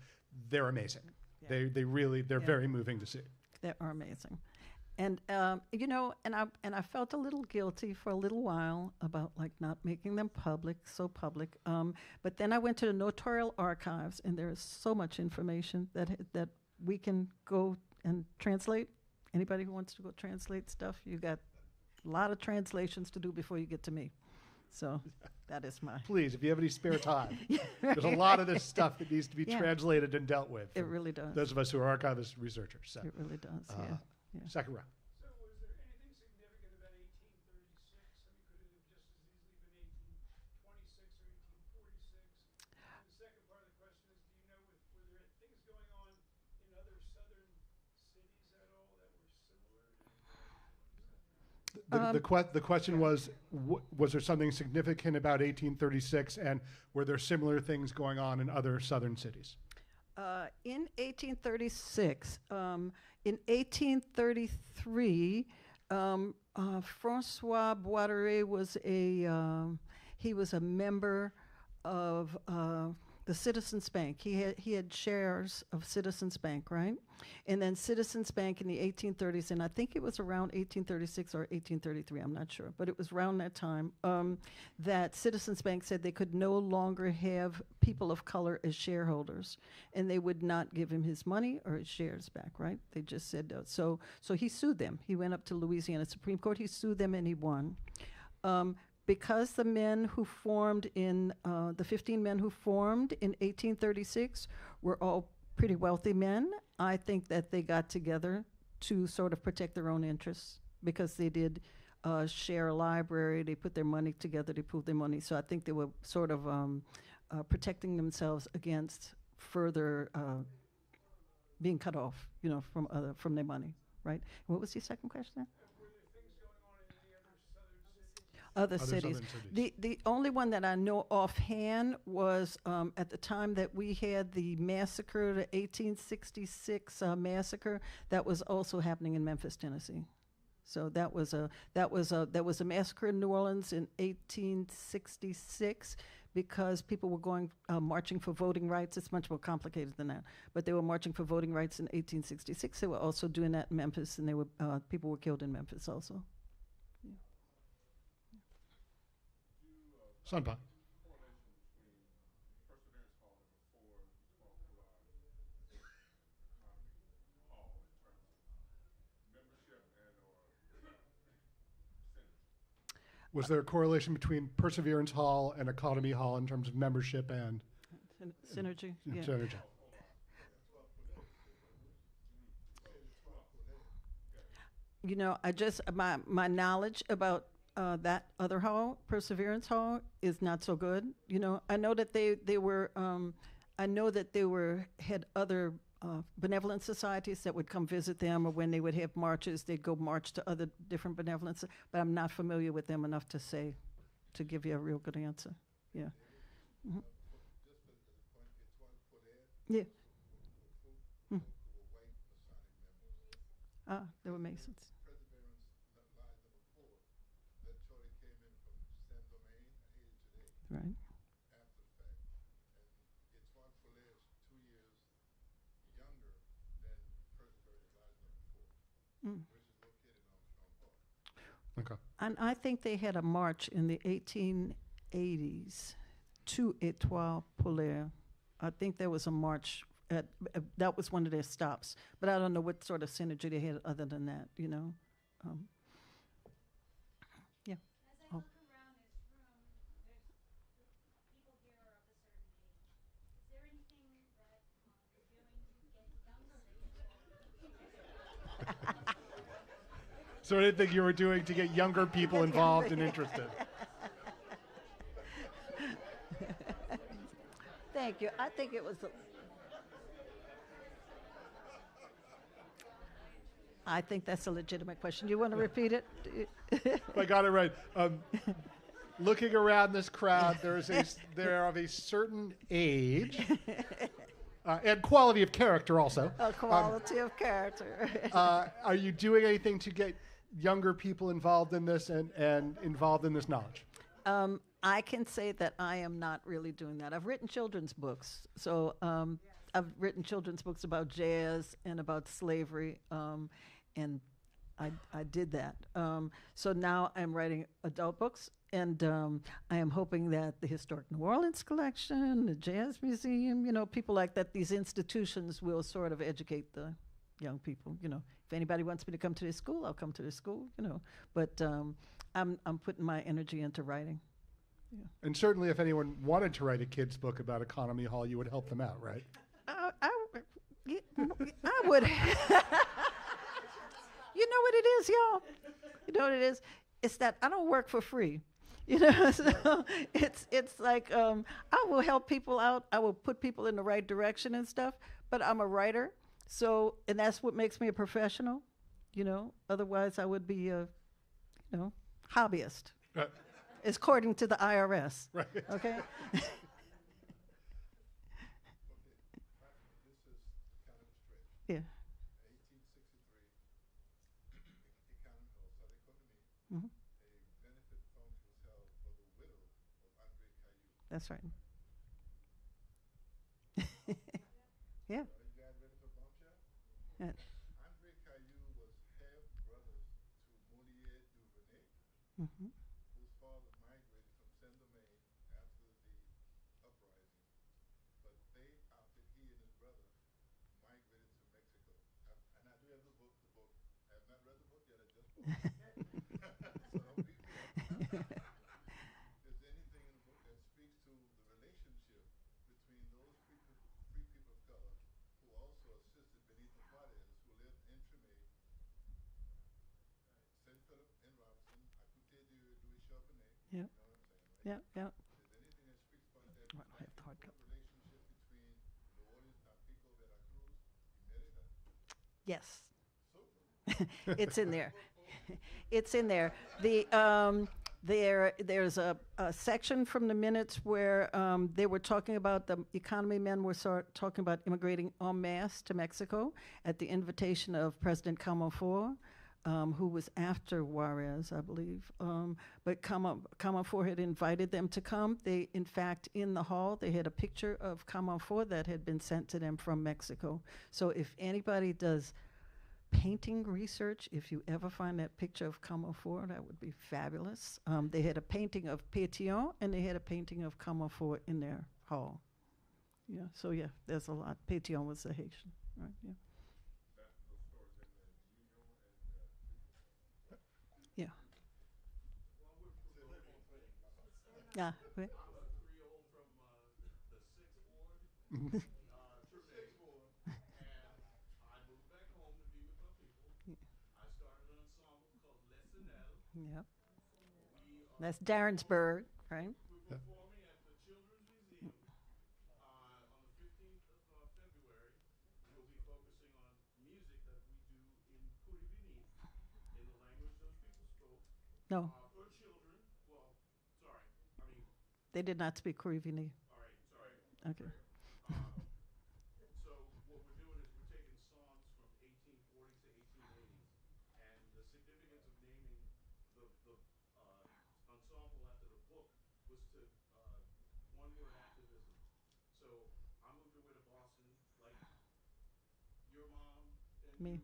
they're amazing. Yeah. They're very moving to see. They are amazing. And I felt a little guilty for a little while about like not making them so public. But then I went to the notarial archives, and there is so much information that we can go and translate. Anybody who wants to go translate stuff, you got a lot of translations to do before you get to me. So that is my. Please, if you have any spare time, there's a lot of this stuff that needs to be translated and dealt with. It really does. Those of us who are archivists, researchers. So. It really does. Yeah. Second round. So was there anything significant about 1836? I mean, could it have just as easily been 1826 or 1846? And the second part of the question is, do you know, were there things going on in other southern cities at all that were similar? The question was, was there something significant about 1836, and were there similar things going on in other southern cities? In 1836, in 1833, Francois Boisderet was he was a member of the Citizens Bank. He had shares of Citizens Bank, right? And then Citizens Bank in the 1830s, and I think it was around 1836 or 1833, I'm not sure, but it was around that time, that Citizens Bank said they could no longer have people of color as shareholders, and they would not give him his money or his shares back, right? They just said that. So he sued them. He went up to Louisiana Supreme Court, he sued them, and he won. Because the men who formed the 15 men who formed in 1836 were all pretty wealthy men, I think that they got together to sort of protect their own interests, because they did share a library, they put their money together, they pooled their money. So I think they were sort of protecting themselves against further being cut off, from their money, right? What was the second question? Other cities. The only one that I know offhand was at the time that we had the massacre, the 1866 massacre, that was also happening in Memphis, Tennessee. So that was a massacre in New Orleans in 1866 because people were going marching for voting rights. It's much more complicated than that, but they were marching for voting rights in 1866. They were also doing that in Memphis, and people were killed in Memphis also. Sunpa. Was there a correlation between Perseverance Hall and Economy Hall in terms of membership and synergy? Yeah. Synergy. I just my knowledge about that other hall, Perseverance Hall, is not so good. I know that they had other benevolent societies that would come visit them, or when they would have marches, they'd go march to other different benevolence. But I'm not familiar with them enough to give you a real good answer. Yeah. Mm-hmm. Yeah. Mm. They were Masons. Right. After the fact. And Etoile Poulet is 2 years younger than Perseverance lies number 4, which is located on Strong Park. Okay. And I think they had a march in the 1880s to Etoile Poulet. I think there was a march. That was one of their stops. But I don't know what sort of synergy they had other than that, Yeah. Oh. Is there anything you were doing to get younger people involved and interested? Thank you. I think it was. I think that's a legitimate question. You want to repeat it? If I got it right. Looking around this crowd, they're of a certain age. And quality of character also. Quality of character. Are you doing anything to get younger people involved in this and involved in this knowledge? I can say that I am not really doing that. I've written children's books. So I've written children's books about jazz and about slavery, and I did that. So now I'm writing adult books, and I am hoping that the Historic New Orleans Collection, the Jazz Museum, people like that, these institutions will sort of educate the young people. If anybody wants me to come to their school, I'll come to their school. But I'm putting my energy into writing. Yeah. And certainly, if anyone wanted to write a kid's book about Economy Hall, you would help them out, right? I would. You know what it is, y'all? You know what it is? It's that I don't work for free. So it's like I will help people out. I will put people in the right direction and stuff. But I'm a writer, and that's what makes me a professional. Otherwise I would be a, hobbyist. It's according to the IRS. Right. Okay. This is kind of a stretch. Yeah. 1863, Economy Hall, so they come to me. Hmm. A benefit function was held for the widow of Andre Caillou. That's right. Yeah. Are you guys ready for bombshell? Yeah. Andre Caillou was half brothers to Molière Duvernay, Mm-hmm. whose father migrated from Saint-Domingue after the uprising, but he and his brother migrated to Mexico. And I do have the book. I have not read the book yet, I just bought it. So don't beat me up. Is there anything in the book that speaks to the relationship between those free people of color who also assisted Benito Juarez, who lived in Tremay, St. Philip and Robinson, Acute de Louis Charbonnet. Yeah. You know what I'm saying, right? Yeah. Is there anything that speaks about that Well, I have the hard copy. relationship between New Orleans, Tampico, Veracruz, y Mérida? Yes. Super. It's in there. It's in there. There's a section from the minutes where they were talking about the economy men were talking about immigrating en masse to Mexico at the invitation of President Comonfort, who was after Juarez, I believe. But Comonfort had invited them to come. They, in fact, in the hall, they had a picture of Comonfort that had been sent to them from Mexico. So if anybody does painting research, if you ever find that picture of Comonfort, that would be fabulous. They had a painting of Pétion, and they had a painting of Comonfort in their hall. Yeah, so yeah, there's a lot. Pétion was a Haitian, right? Yeah. Yeah. Yeah. Wait. I'm a Creole from the 6th Ward, Tremay, and I moved back home to be with my people. I started an ensemble called Les Senel. Yep. We are That's Darrensburg, right? we're performing at the Children's Museum on the 15th of February. We'll be focusing on music that we do in Kurivini, in the language those people spoke, No, for children. Well, sorry, I mean, they did not speak Kurivini. all right, sorry. Okay. So what we're doing is we're taking songs from 1840s to 1880s, and the significance of naming the ensemble after the book was to one word activism. So I moved away to Boston, like your mom and Me. you.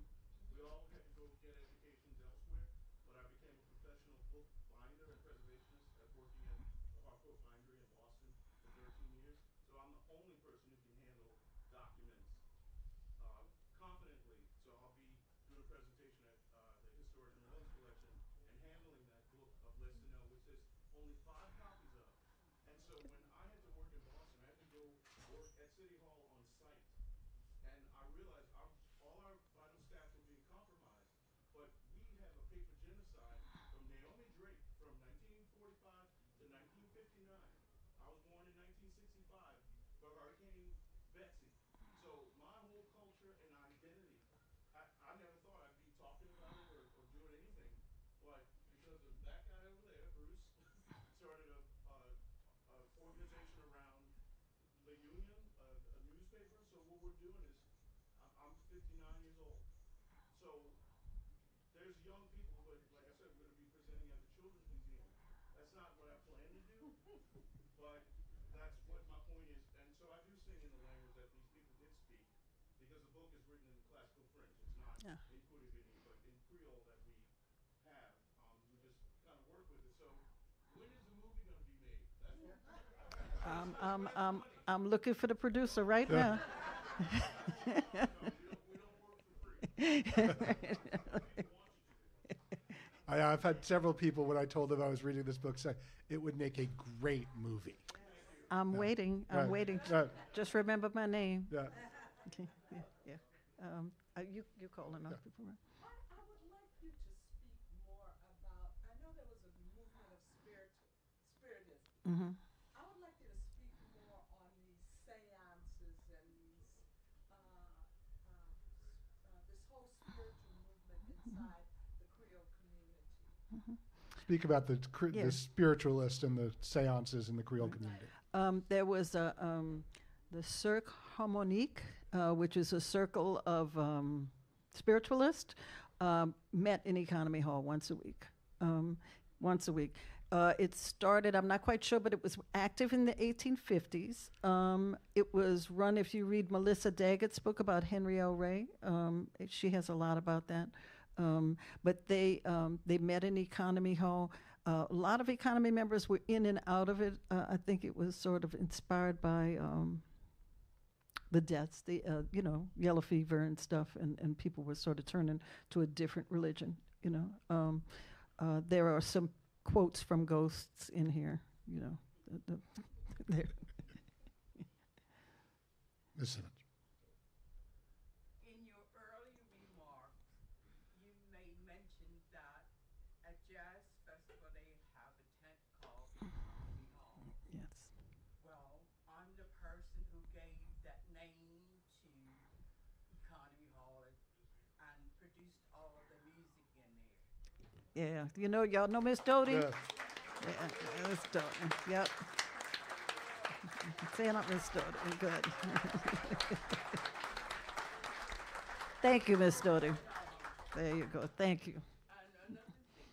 We all had to go get educations elsewhere, but I became a professional book binder and preservationist working at the Harcourt Bindery in Boston for 13 years. So I'm the only person who can handle documents confidently. So I'll be doing a presentation at the Historic New Orleans Collection and handling that book of Les Senel, which there's only 5 copies of. And so when I had to work in Boston, I had to go work at City Hall on site. And I realized all our vital staff were being compromised. But we have a paper genocide from Naomi Drake from 1945 to 1959. I was born in 1965 for Hurricane Betsy. So my whole culture and identity, I never thought I'd be talking about it or doing anything. But because of that guy over there, Bruce, started a organization around the Union, a newspaper doing is, I'm 59 years old. So there's young people, but like I said, we're going to be presenting at the Children's Museum. That's not what I plan to do, but that's what my point is. And so I do sing in the language that these people did speak, because the book is written in classical French. It's not Yeah. in Kunian, but in Creole that we have. We just kind of work with it. So when is the movie going to be made? That's what. I'm looking for the producer right Yeah. now. We don't work for free. I've had several people, when I told them I was reading this book, say it would make a great movie. I'm waiting. I'm Right. waiting. Right. Just remember my name. Yeah. Okay. Yeah. You call enough people, right? I would like you to speak more about, I know there was a movement of spiritism. Mm-hmm. I would like you to speak more on these seances and these, this whole spiritual movement inside the Creole community. Speak about the Yeah. the spiritualist and the seances in the Creole community. There was the Cercle Harmonique, which is a circle of spiritualists, met in Economy Hall once a week. It started, I'm not quite sure, but it was active in the 1850s. It was run, if you read Melissa Daggett's book about Henry L. Ray, she has a lot about that. But they met in Economy Hall. A lot of economy members were in and out of it. I think it was sort of inspired by the deaths, yellow fever and stuff, and people were sort of turning to a different religion. There are some quotes from ghosts in here. There. Ms. Simmons. In your early remarks, you made mention that at Jazz Festival they have a tent called Economy Hall. Yes. Well, I'm the person who gave that name to Economy Hall and produced all of the music in there. Yeah. Y'all know Miss Doty? Yeah. Yeah, Miss Doty. Yep. Say it up, Miss Doty. Good. Thank you, Miss Doty. There you go. Thank you. And another thing,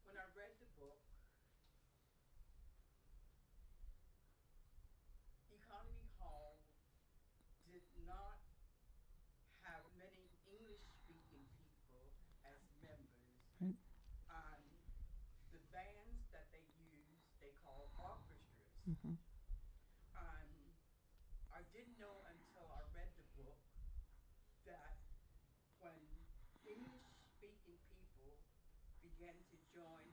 when I read the book, Economy Hall did not have many English-speaking people as members. Right. And the bands that they use, they call orchestras. Mhm. I didn't know until I read the book that when English-speaking people began to join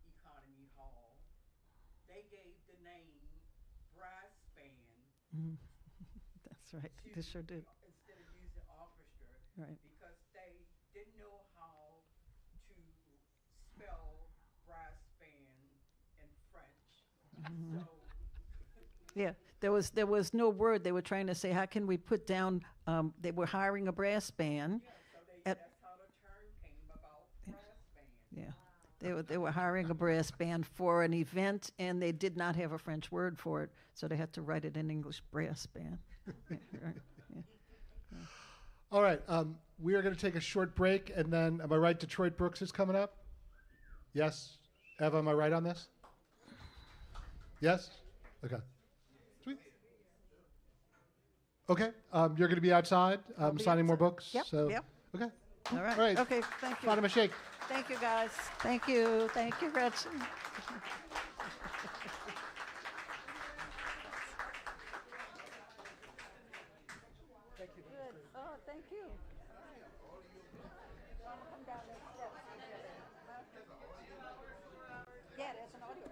Economy Hall, they gave the name brass band That's right. to They sure did. instead of using orchestra, Right. because they didn't know how to spell brass band in French. So Yeah. There was no word. They were trying to say, how can we put down? They were hiring a brass band. yeah, so At- that's how the term came about, brass band. Yeah. They were hiring a brass band for an event, and they did not have a French word for it, so they had to write it in English, brass band. Yeah, right, yeah. All right. We are going to take a short break, and then, am I right, Detroit Brooks is coming up? Yes? Eva, am I right on this? Yes? Okay. Sweet. Okay. You're going to be outside be signing more outside. books? Yep, So, yep. Okay. All right. All right. Okay, thank you. Fatima, Shaik. Thank you, guys. Thank you. Thank you, Gretchen. Good. Oh, thank you. Come down those steps. Yeah, there's an audio.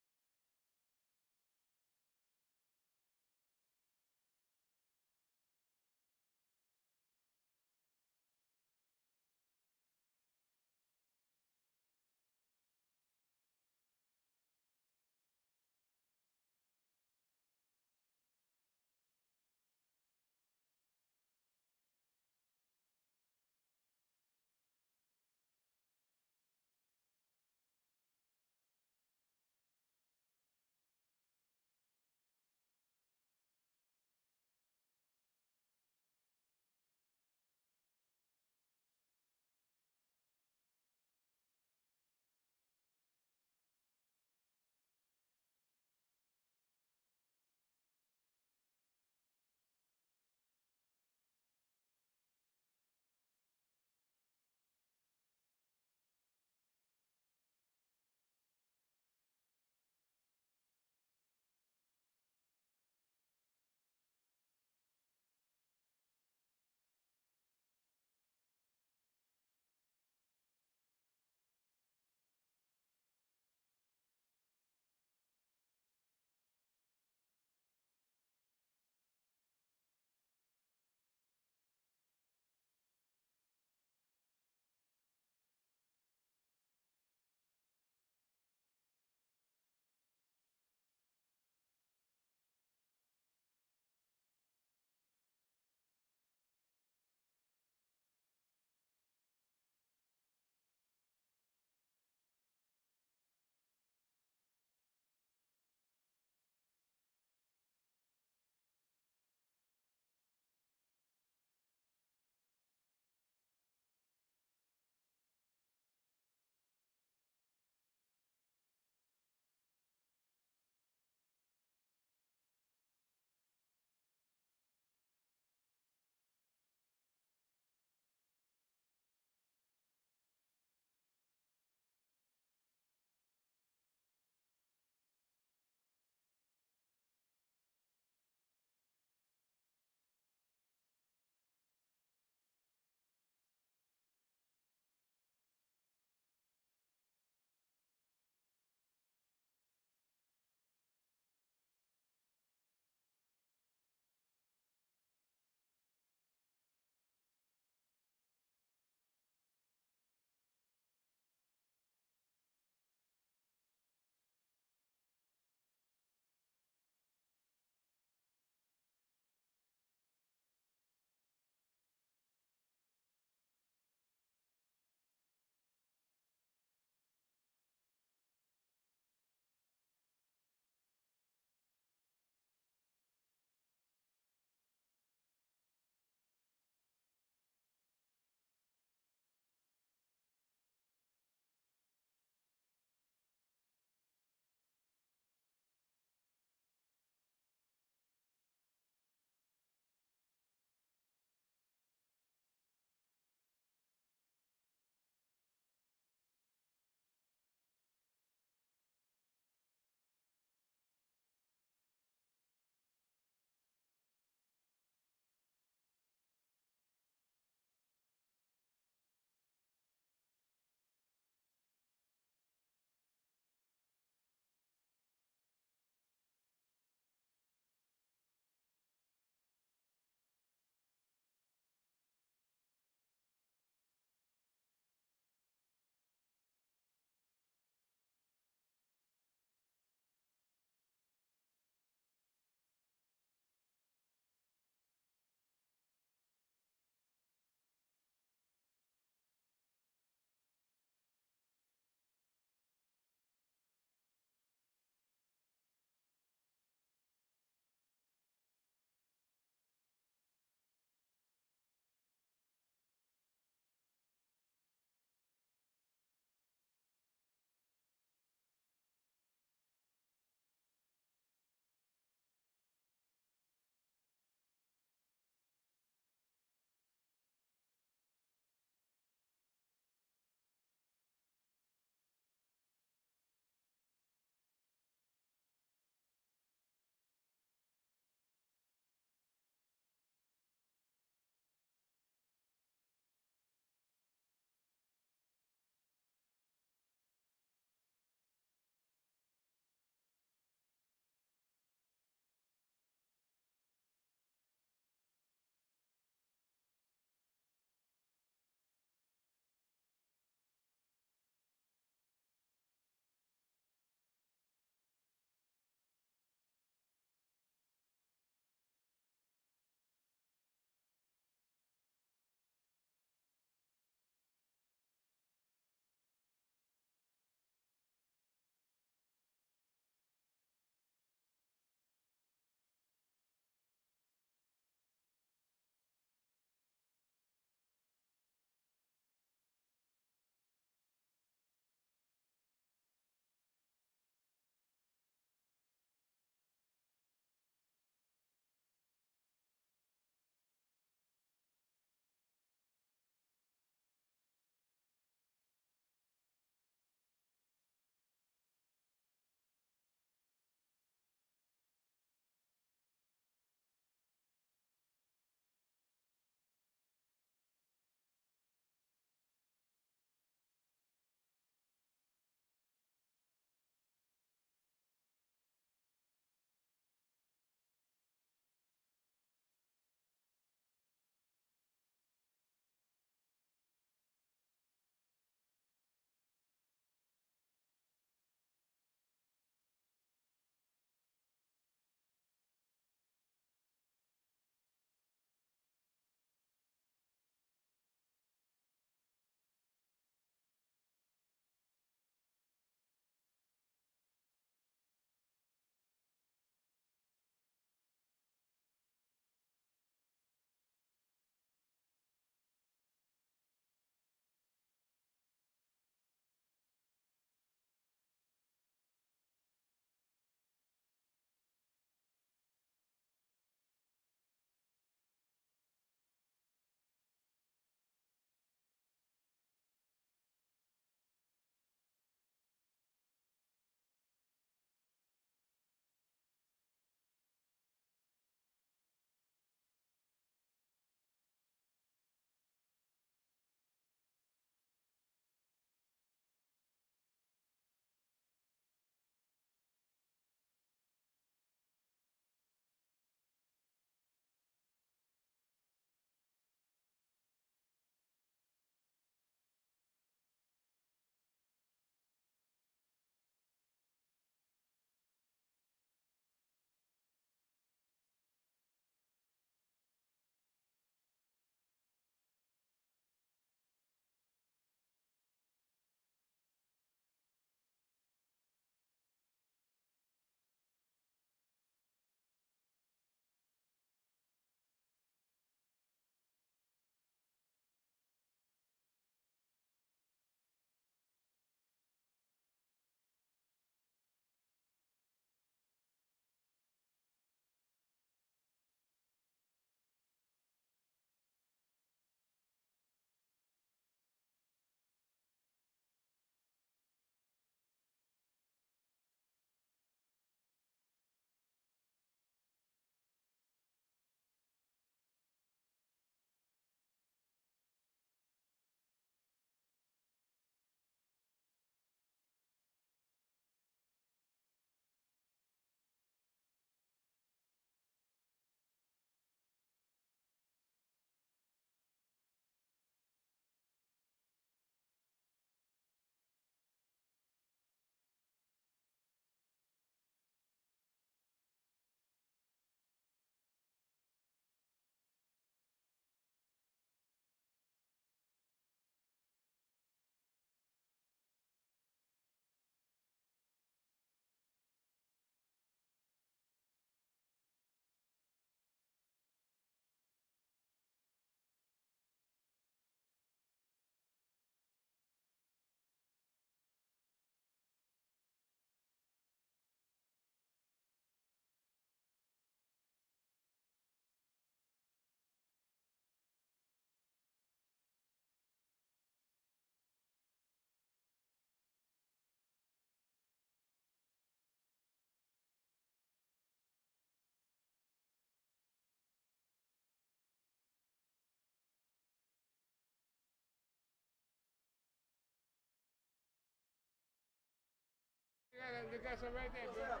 They got some right there, bro.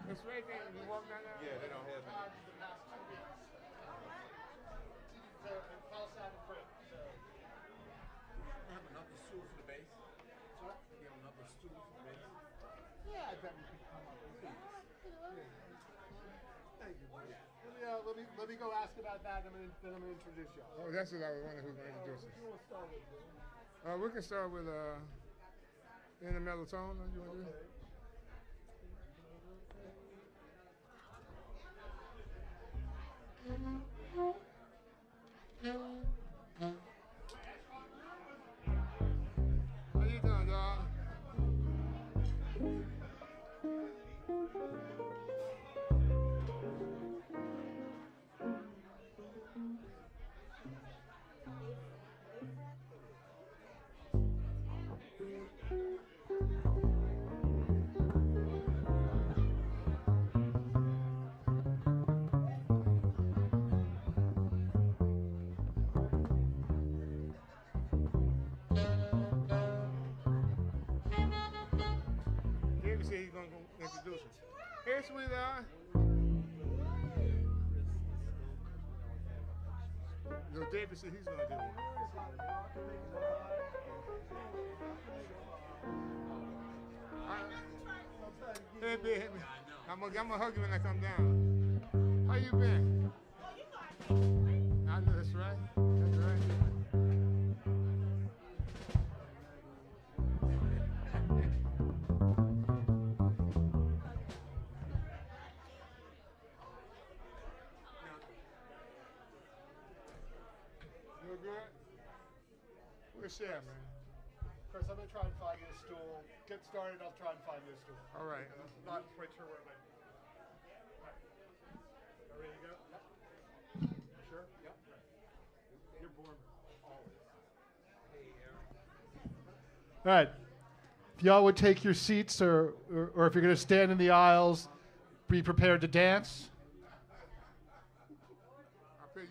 It's right there. You walk down there. Yeah, they don't have any. Have another stool for the base. What? You have another stool for the base. Yeah, I bet we could come up with it. Thank you. Let me go ask about that, and then I'm gonna introduce y'all. Oh, that's what I was wondering who's going to introduce us. Who will start with? We can start with in the melatonin. You want to do? How you doing, dog? David said he's going to introduce us. Hey, sweetheart. No, David said he's going to do it. Hey, baby. I'm gonna hug you when I come down. How you been? I know that's right. That's right. You good? Where's Sam, man? Chris, I'm gonna try and find you a stool. Get started. I'll try and find you a stool. All right. I'm not quite sure where it might be. All right. Are we ready to go? Yep. Sure? Yep. You're born always. All right. If y'all would take your seats, or if you're going to stand in the aisles, be prepared to dance. I pay you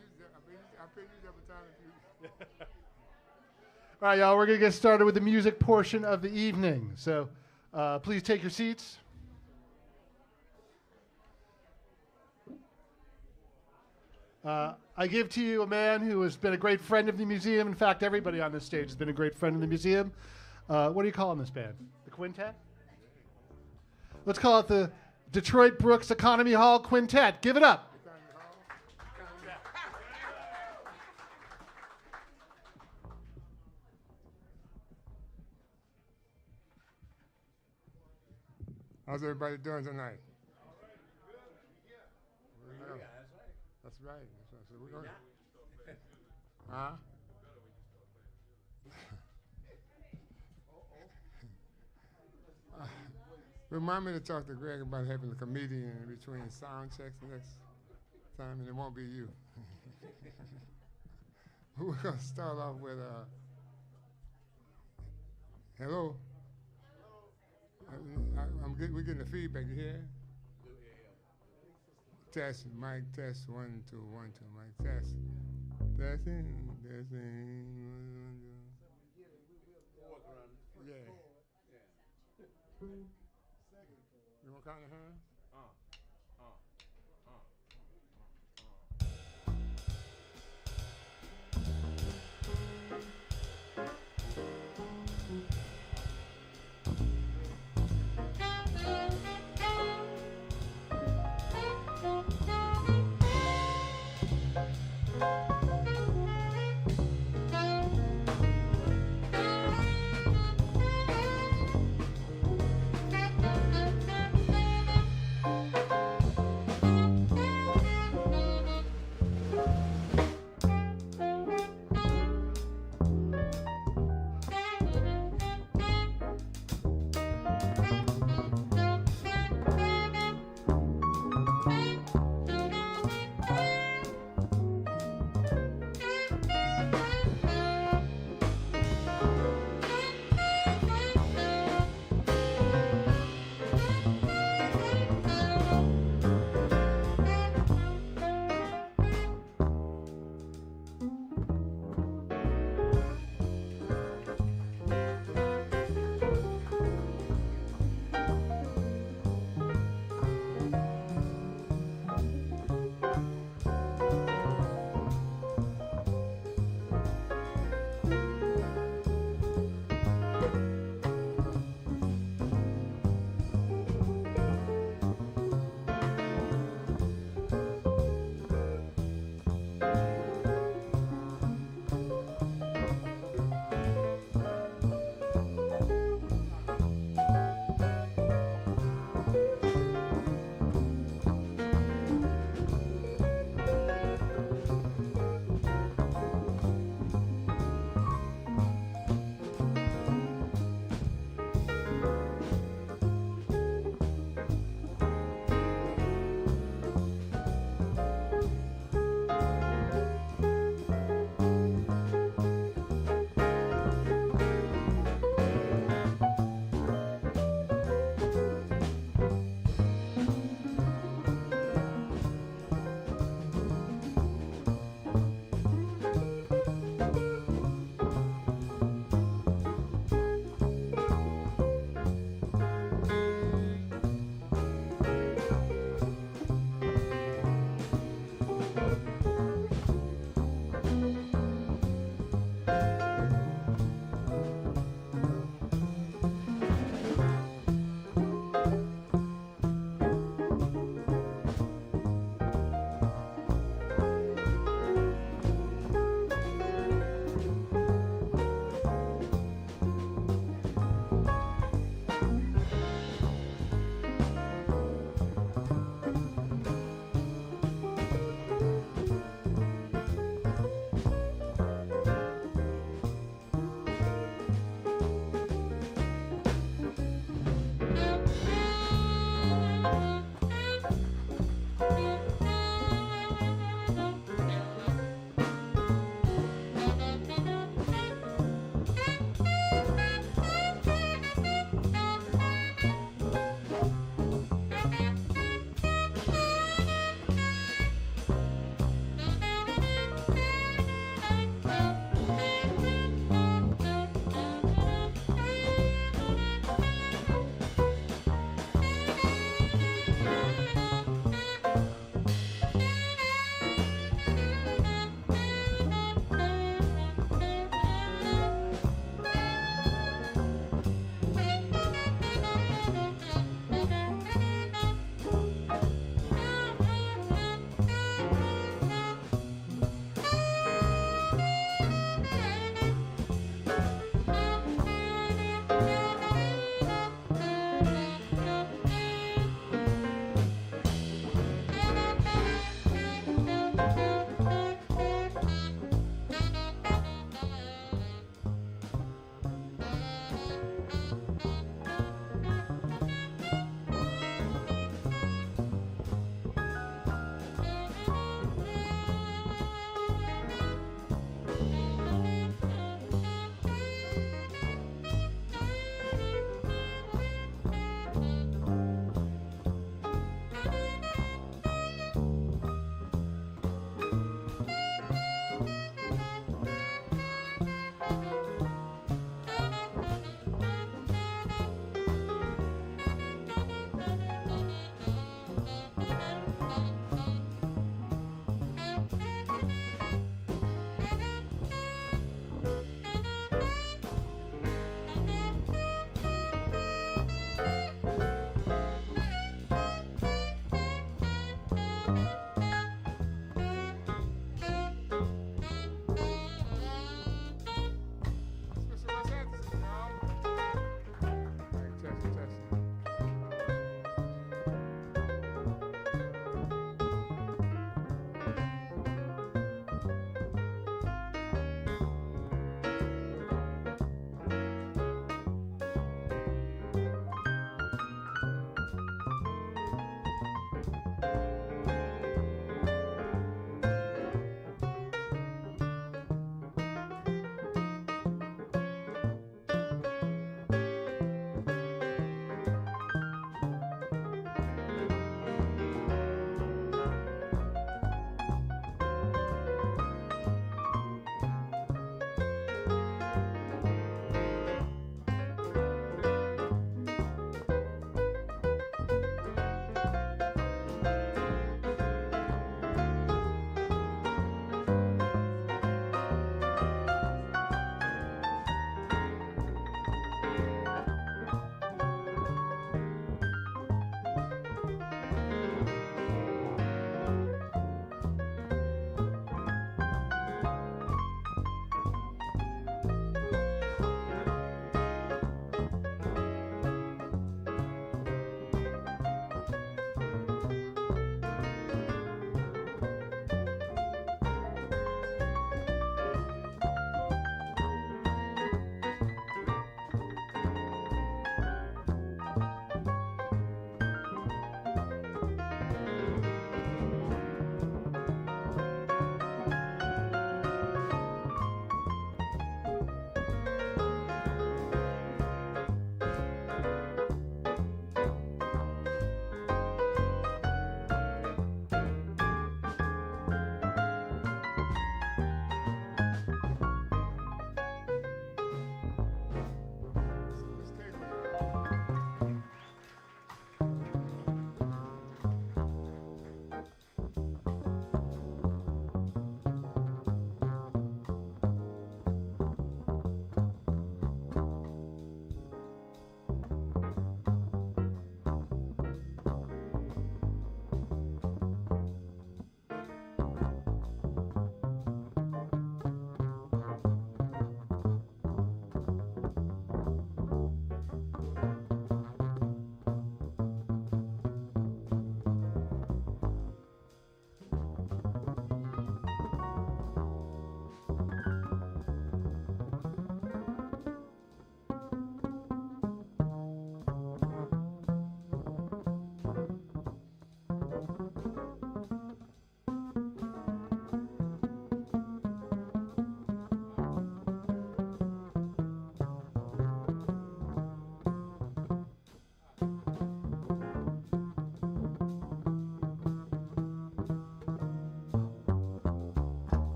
every time if you. All right, y'all, we're going to get started with the music portion of the evening. So please take your seats. I give to you a man who has been a great friend of the museum. In fact, everybody on this stage has been a great friend of the museum. What do you call this band? The Quintet? Let's call it the Detroit Brooks Economy Hall Quintet. Give it up. How's everybody doing tonight? That's right. So we're going. Huh? Remind me to talk to Greg about having a comedian in between sound checks next time, and it won't be you. We're going to start off with hello. We're getting the feedback. You hear? Test, mic, test, 1, 2, 1, 2, mic, test. Testing. Yeah. You want to count the hand?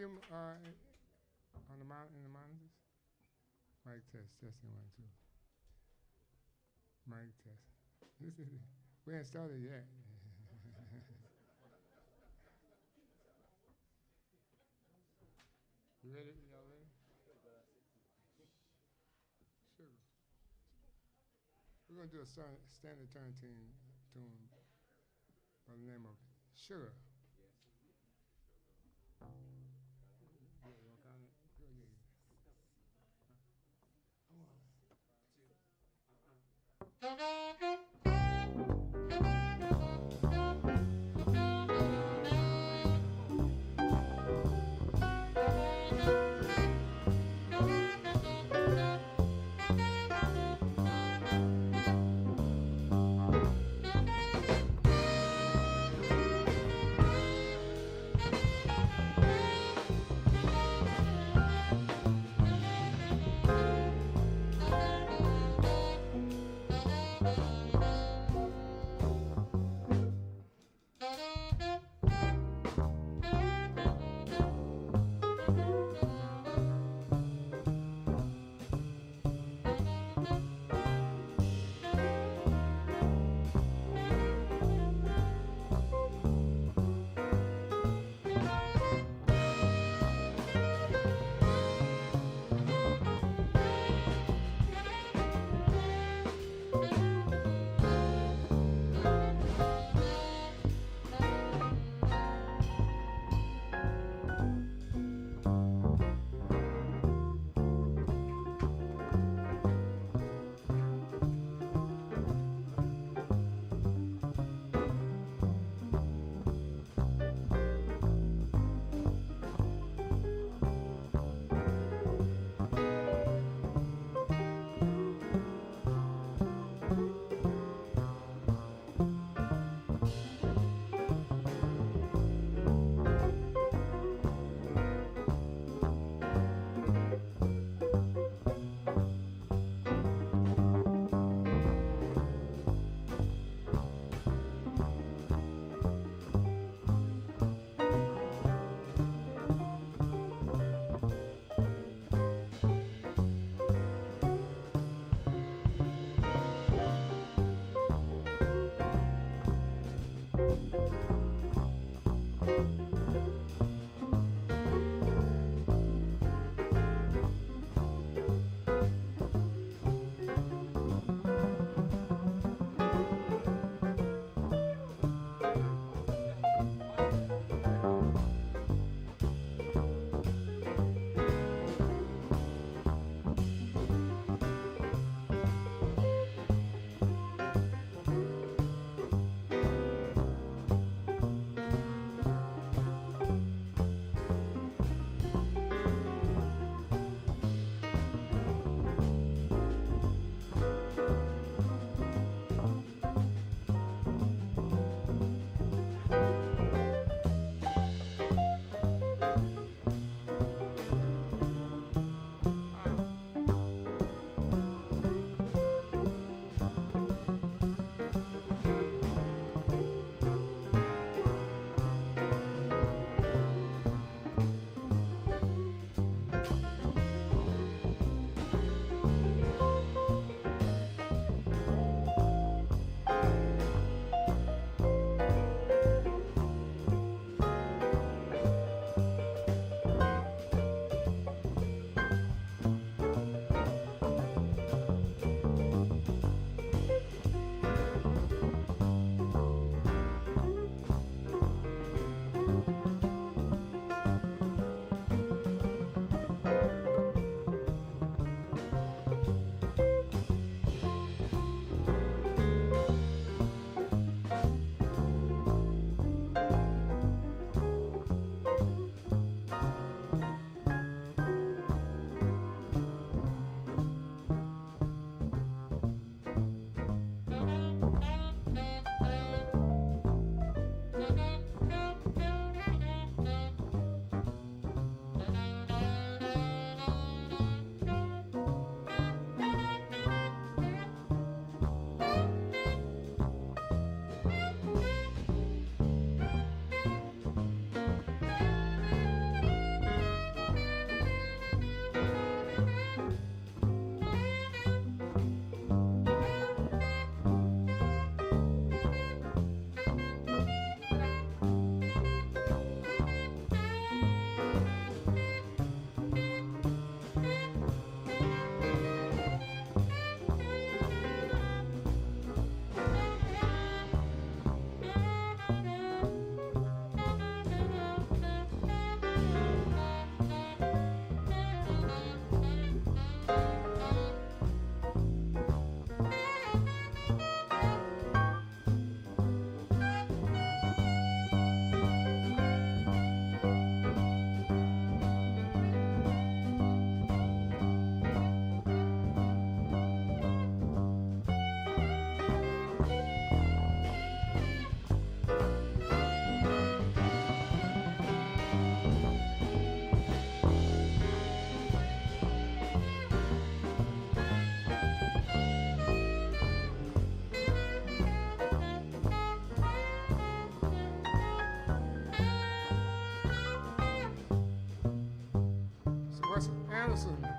volume on the in the monitors? Mic test, testing 1, 2. Mic test. This is we ain't started yet. You ready? Y'all ready? Sure. We're gonna do a standard tune by the name of Sugar. Yeah, you want comment? Go ahead. Wes Anderson.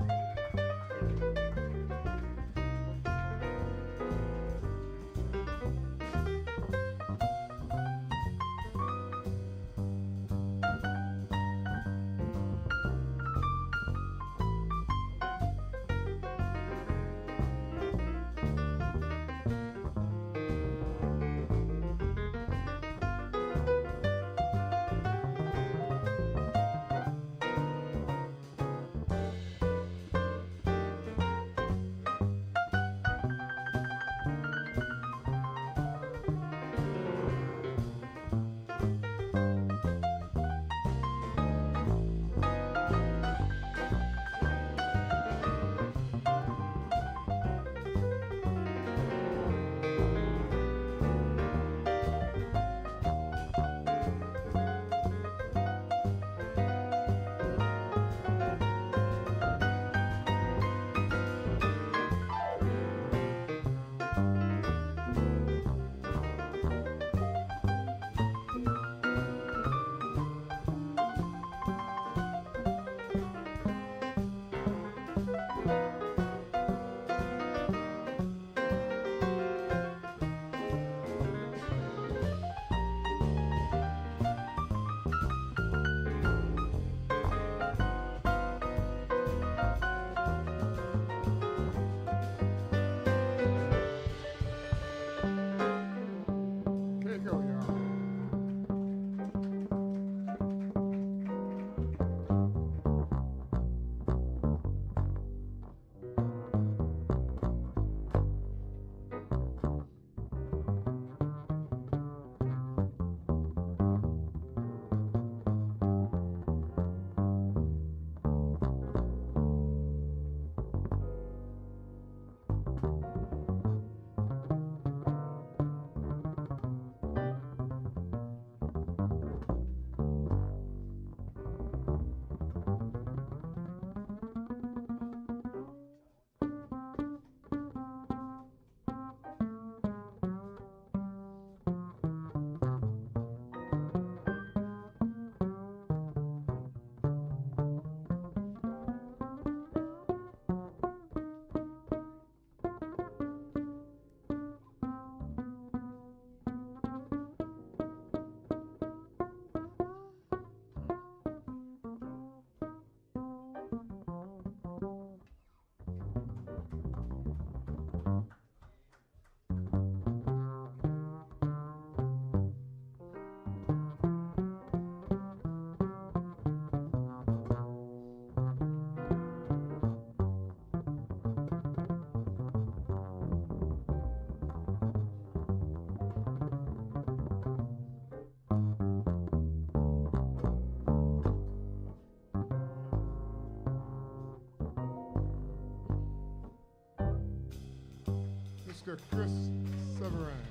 Mr. Chris Severin.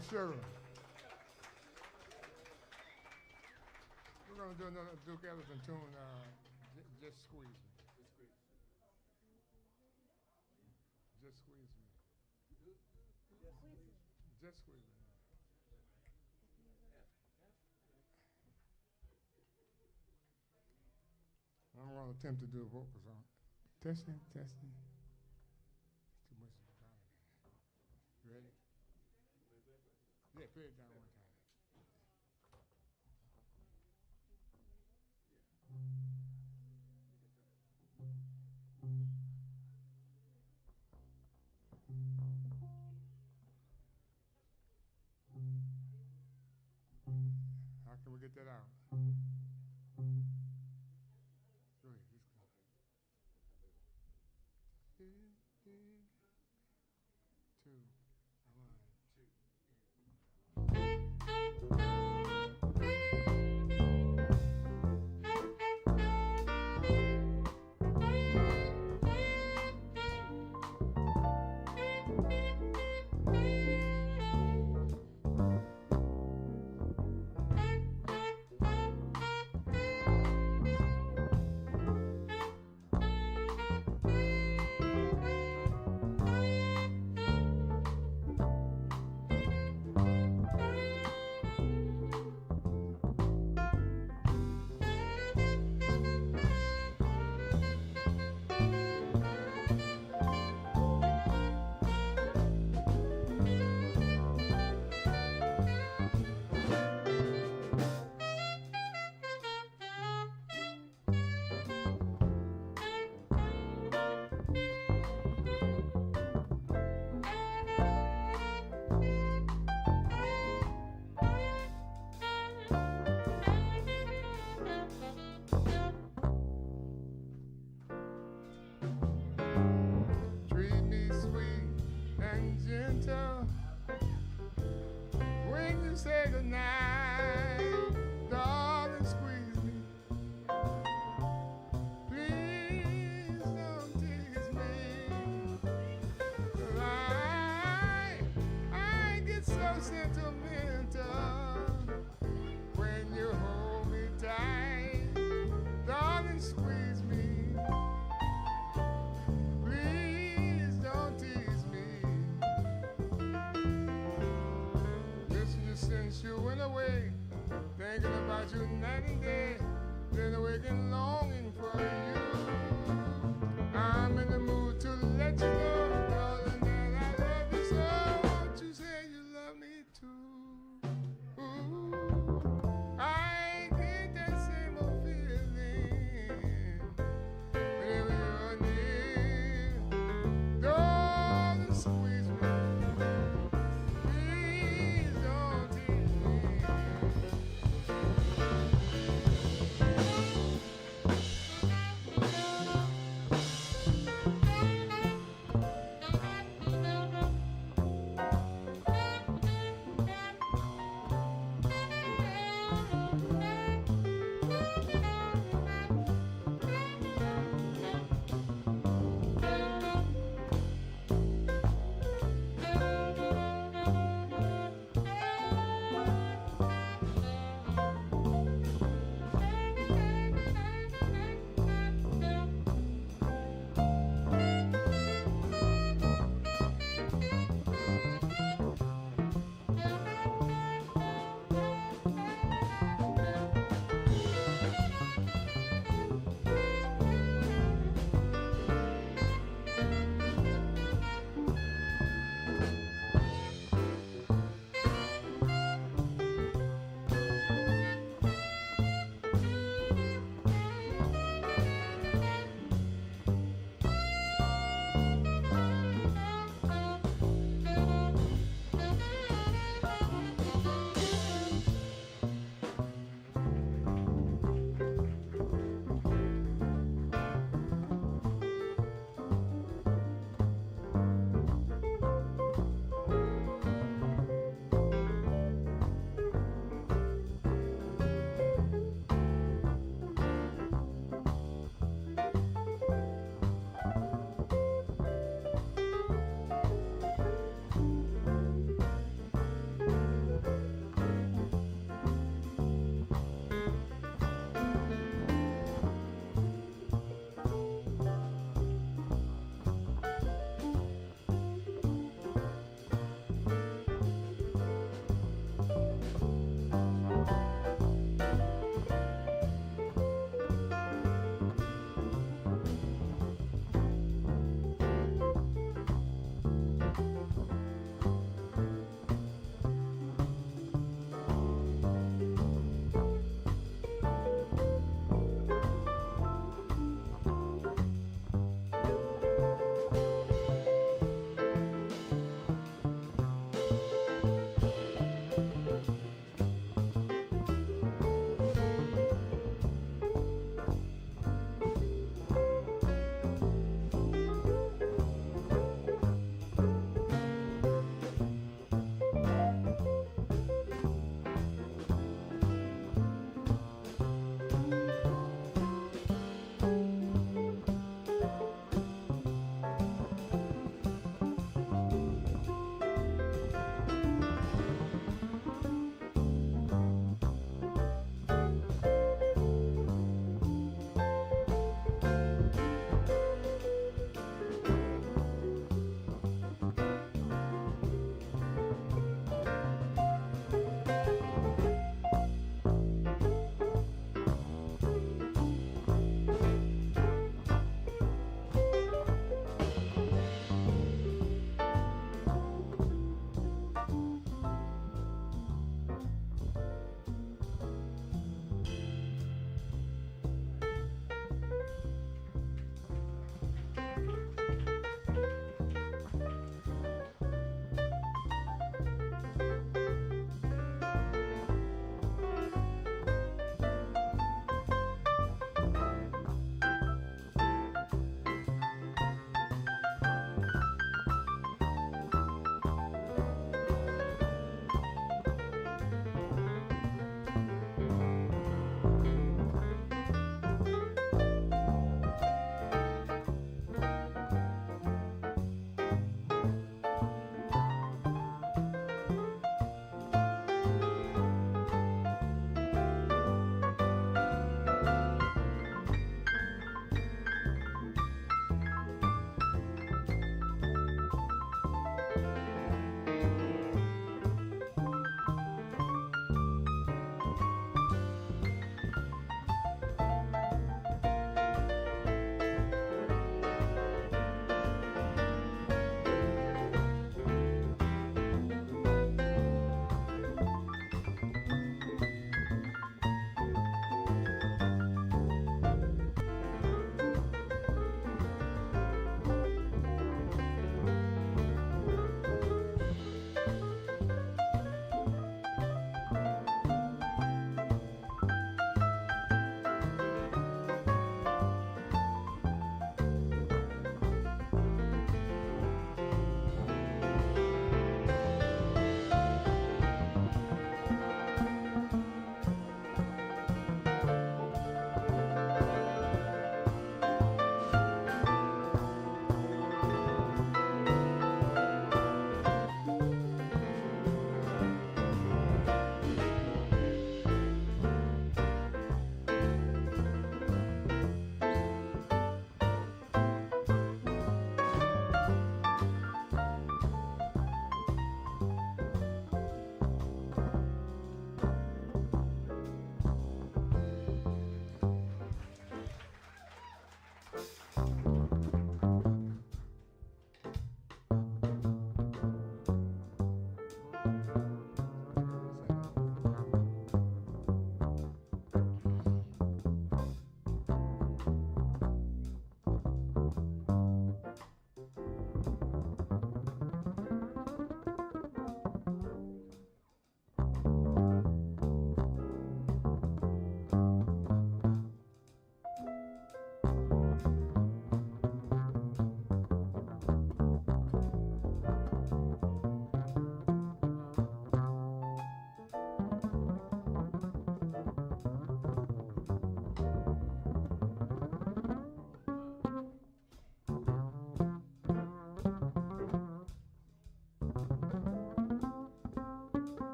with sugar. We're gonna do another Duke Ellington tune. Just squeeze me. Just squeeze me. Just squeeze me. I'm gonna attempt to do vocals on it. Testing, testing. Too much of a dollar. You ready? Yeah, play it down one time. How can we get that out? Go ahead, let's go. Two, one. Treat me sweet and gentle when you say goodnight. Darling, squeeze me. Please don't tease me. 'Cause I get so sentimental when you hold me tight. Darling, squeeze me. Please don't tease me. Listen, you since you went away, thinking about you night and day, been awakened longing for you. I'm in the mood to let you know, darling, that I love you so. Won't you say you love me too? Ooh, I get that same old feeling whenever you're near. Don't squeeze me. Please don't tease me.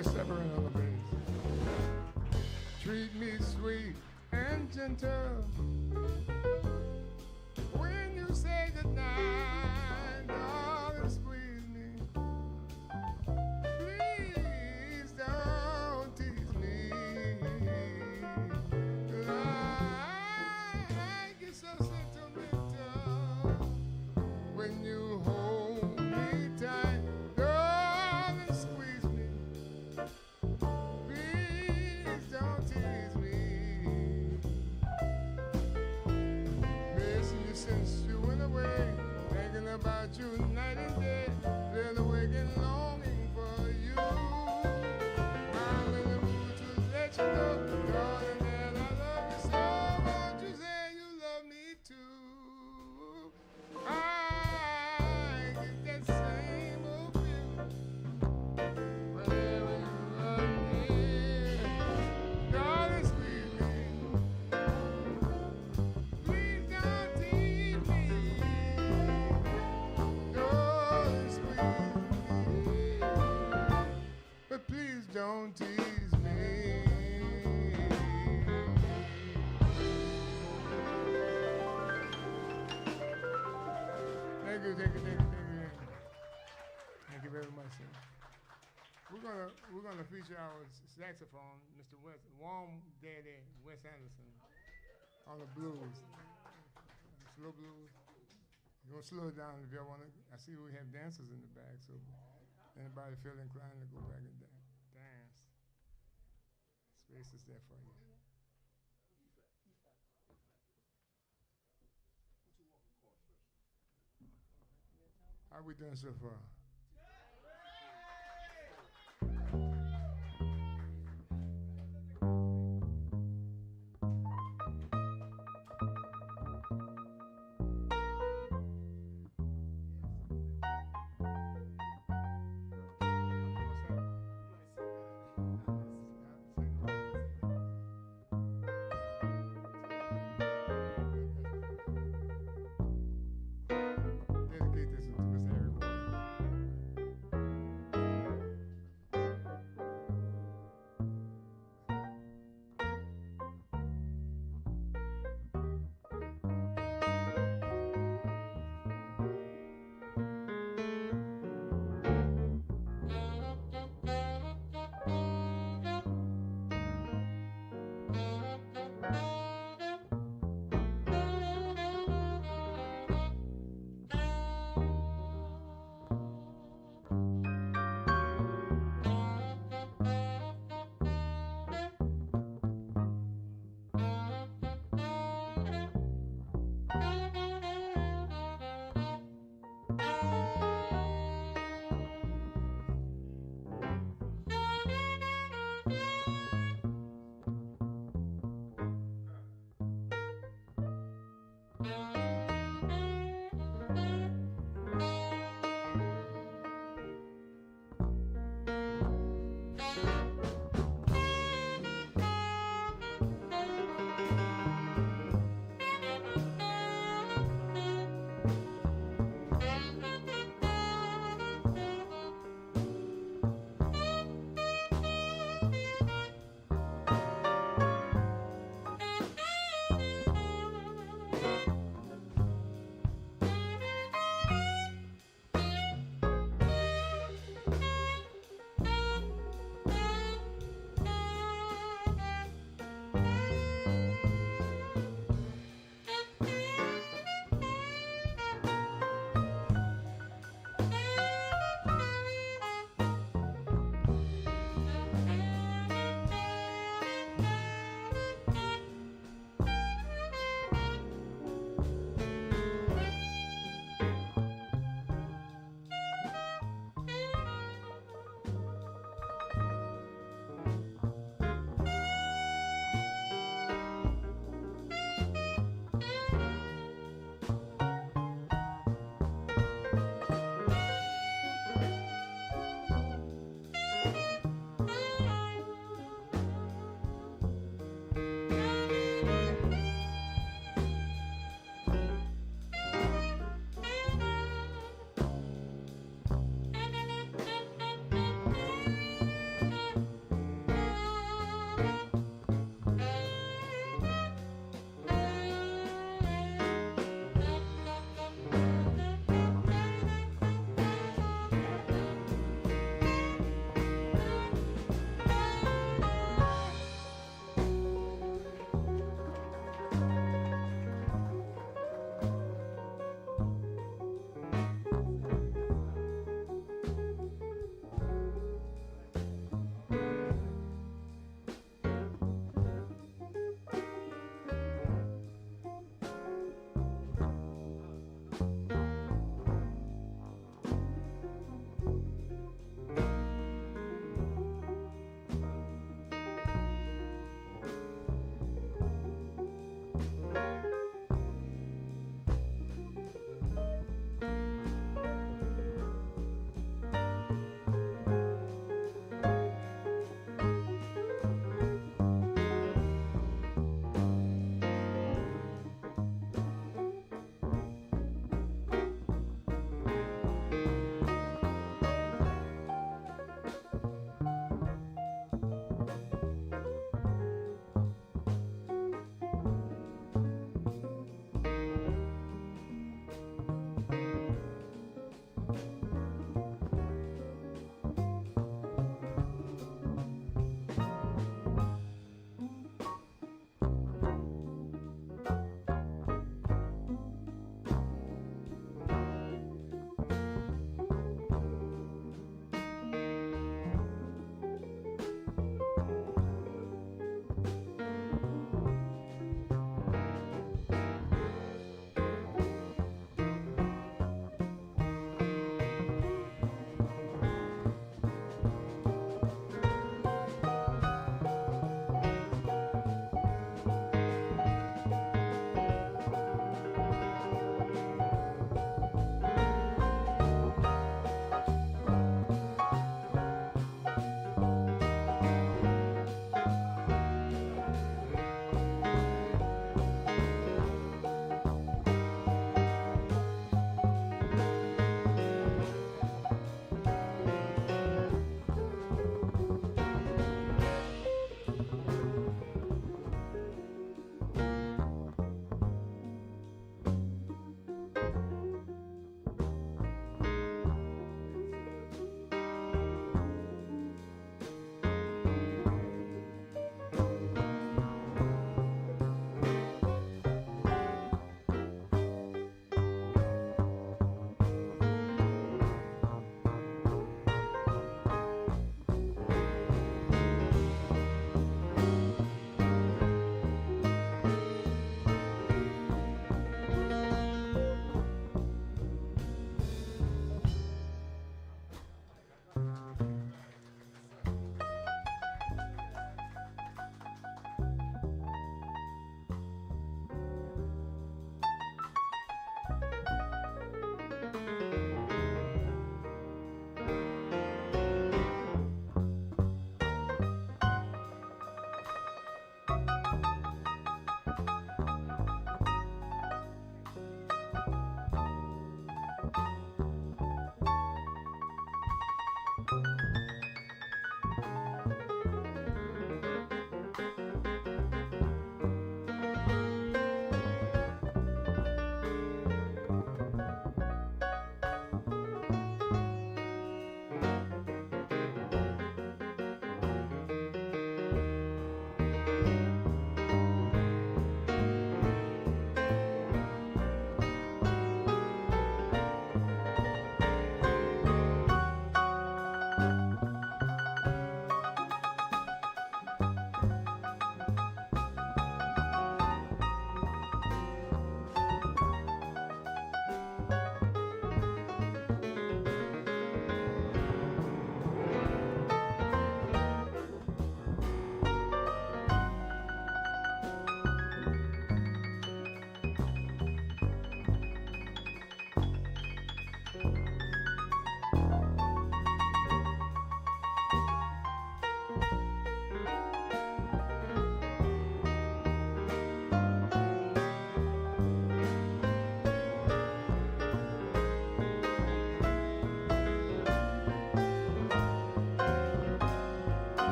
Chris Everett on the bass. Treat me sweet and gentle when you say goodnight, darling, squeeze me. Please don't tease me. 'Cause I get so sentimental when you hold me tight, darling, squeeze me. Please don't tease me. Missing you since you went away, thinking about you night and day, then awaking longing for you. I'm in the mood to let you know, darling, that I love you so. Won't you say you love me too? I get that same old feeling whenever you are near. Darling, squeeze me. Please don't tease me. Darling, squeeze me. But please don't tease me. Thank you, thank you, thank you, thank you. Thank you very much, sir. We're gonna feature our saxophone, Mr. Wes, Warm Daddy Wes Anderson, on the blues, slow blues. You want to slow it down if y'all want to. I see we have dancers in the back, so anybody feel inclined to go back and dance, space is there for you. How we doing so far? Dedicate this to Mr. Eric Waters.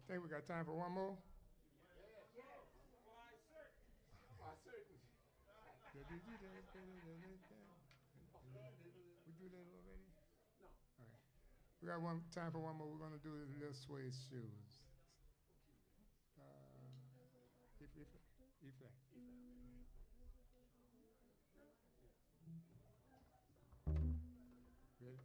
think we got time for one more. We do that already? No. All right. We got time for one more. We're going to do the little suede shoes. E flat. Ready?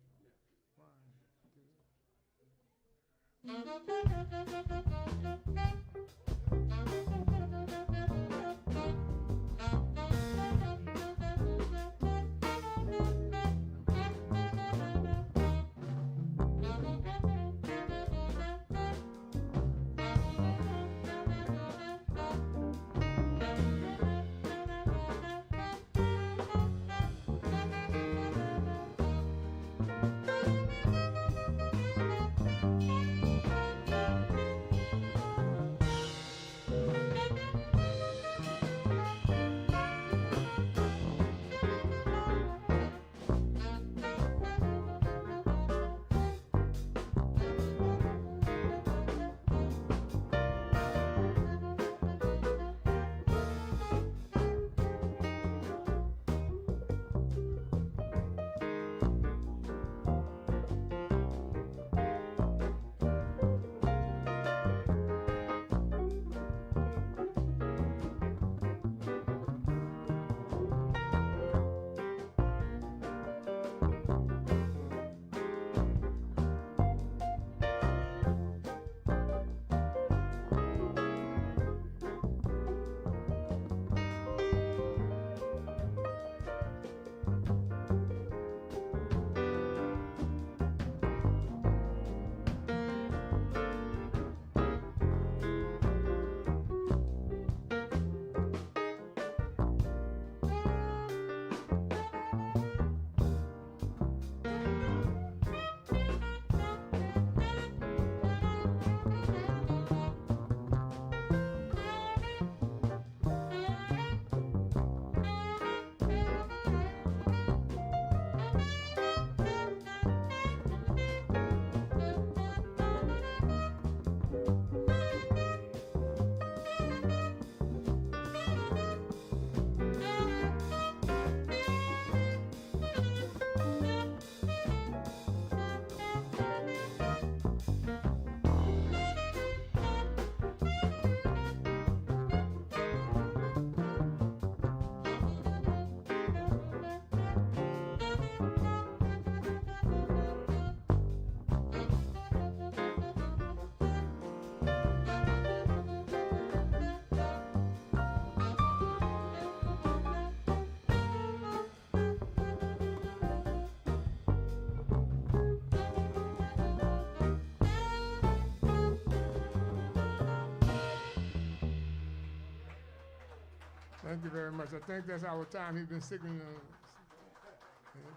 Thank you very much. I think that's our time. He's been sticking. We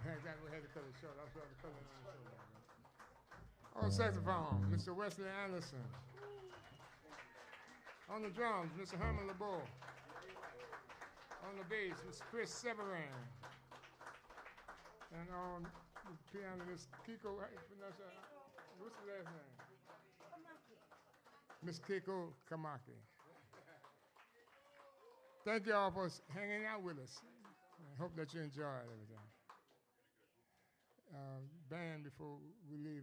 had to cut it short. I was trying to cut it short. On saxophone, Mr. Wesley Anderson. On the drums, Mr. Herman LeBeau. On the bass, Mr. Chris Severin. And on the piano, Miss Kiko. What's the last name? Miss Kiko Kamaki. Thank you all for hanging out with us. I hope that you enjoyed everything. Band before we leave.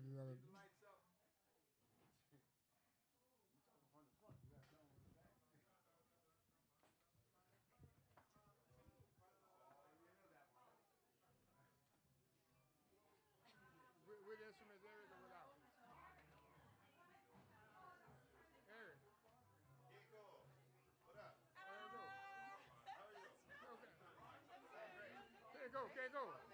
With instruments, Eric, or without? Eric. What up? There you go. Okay. There you go.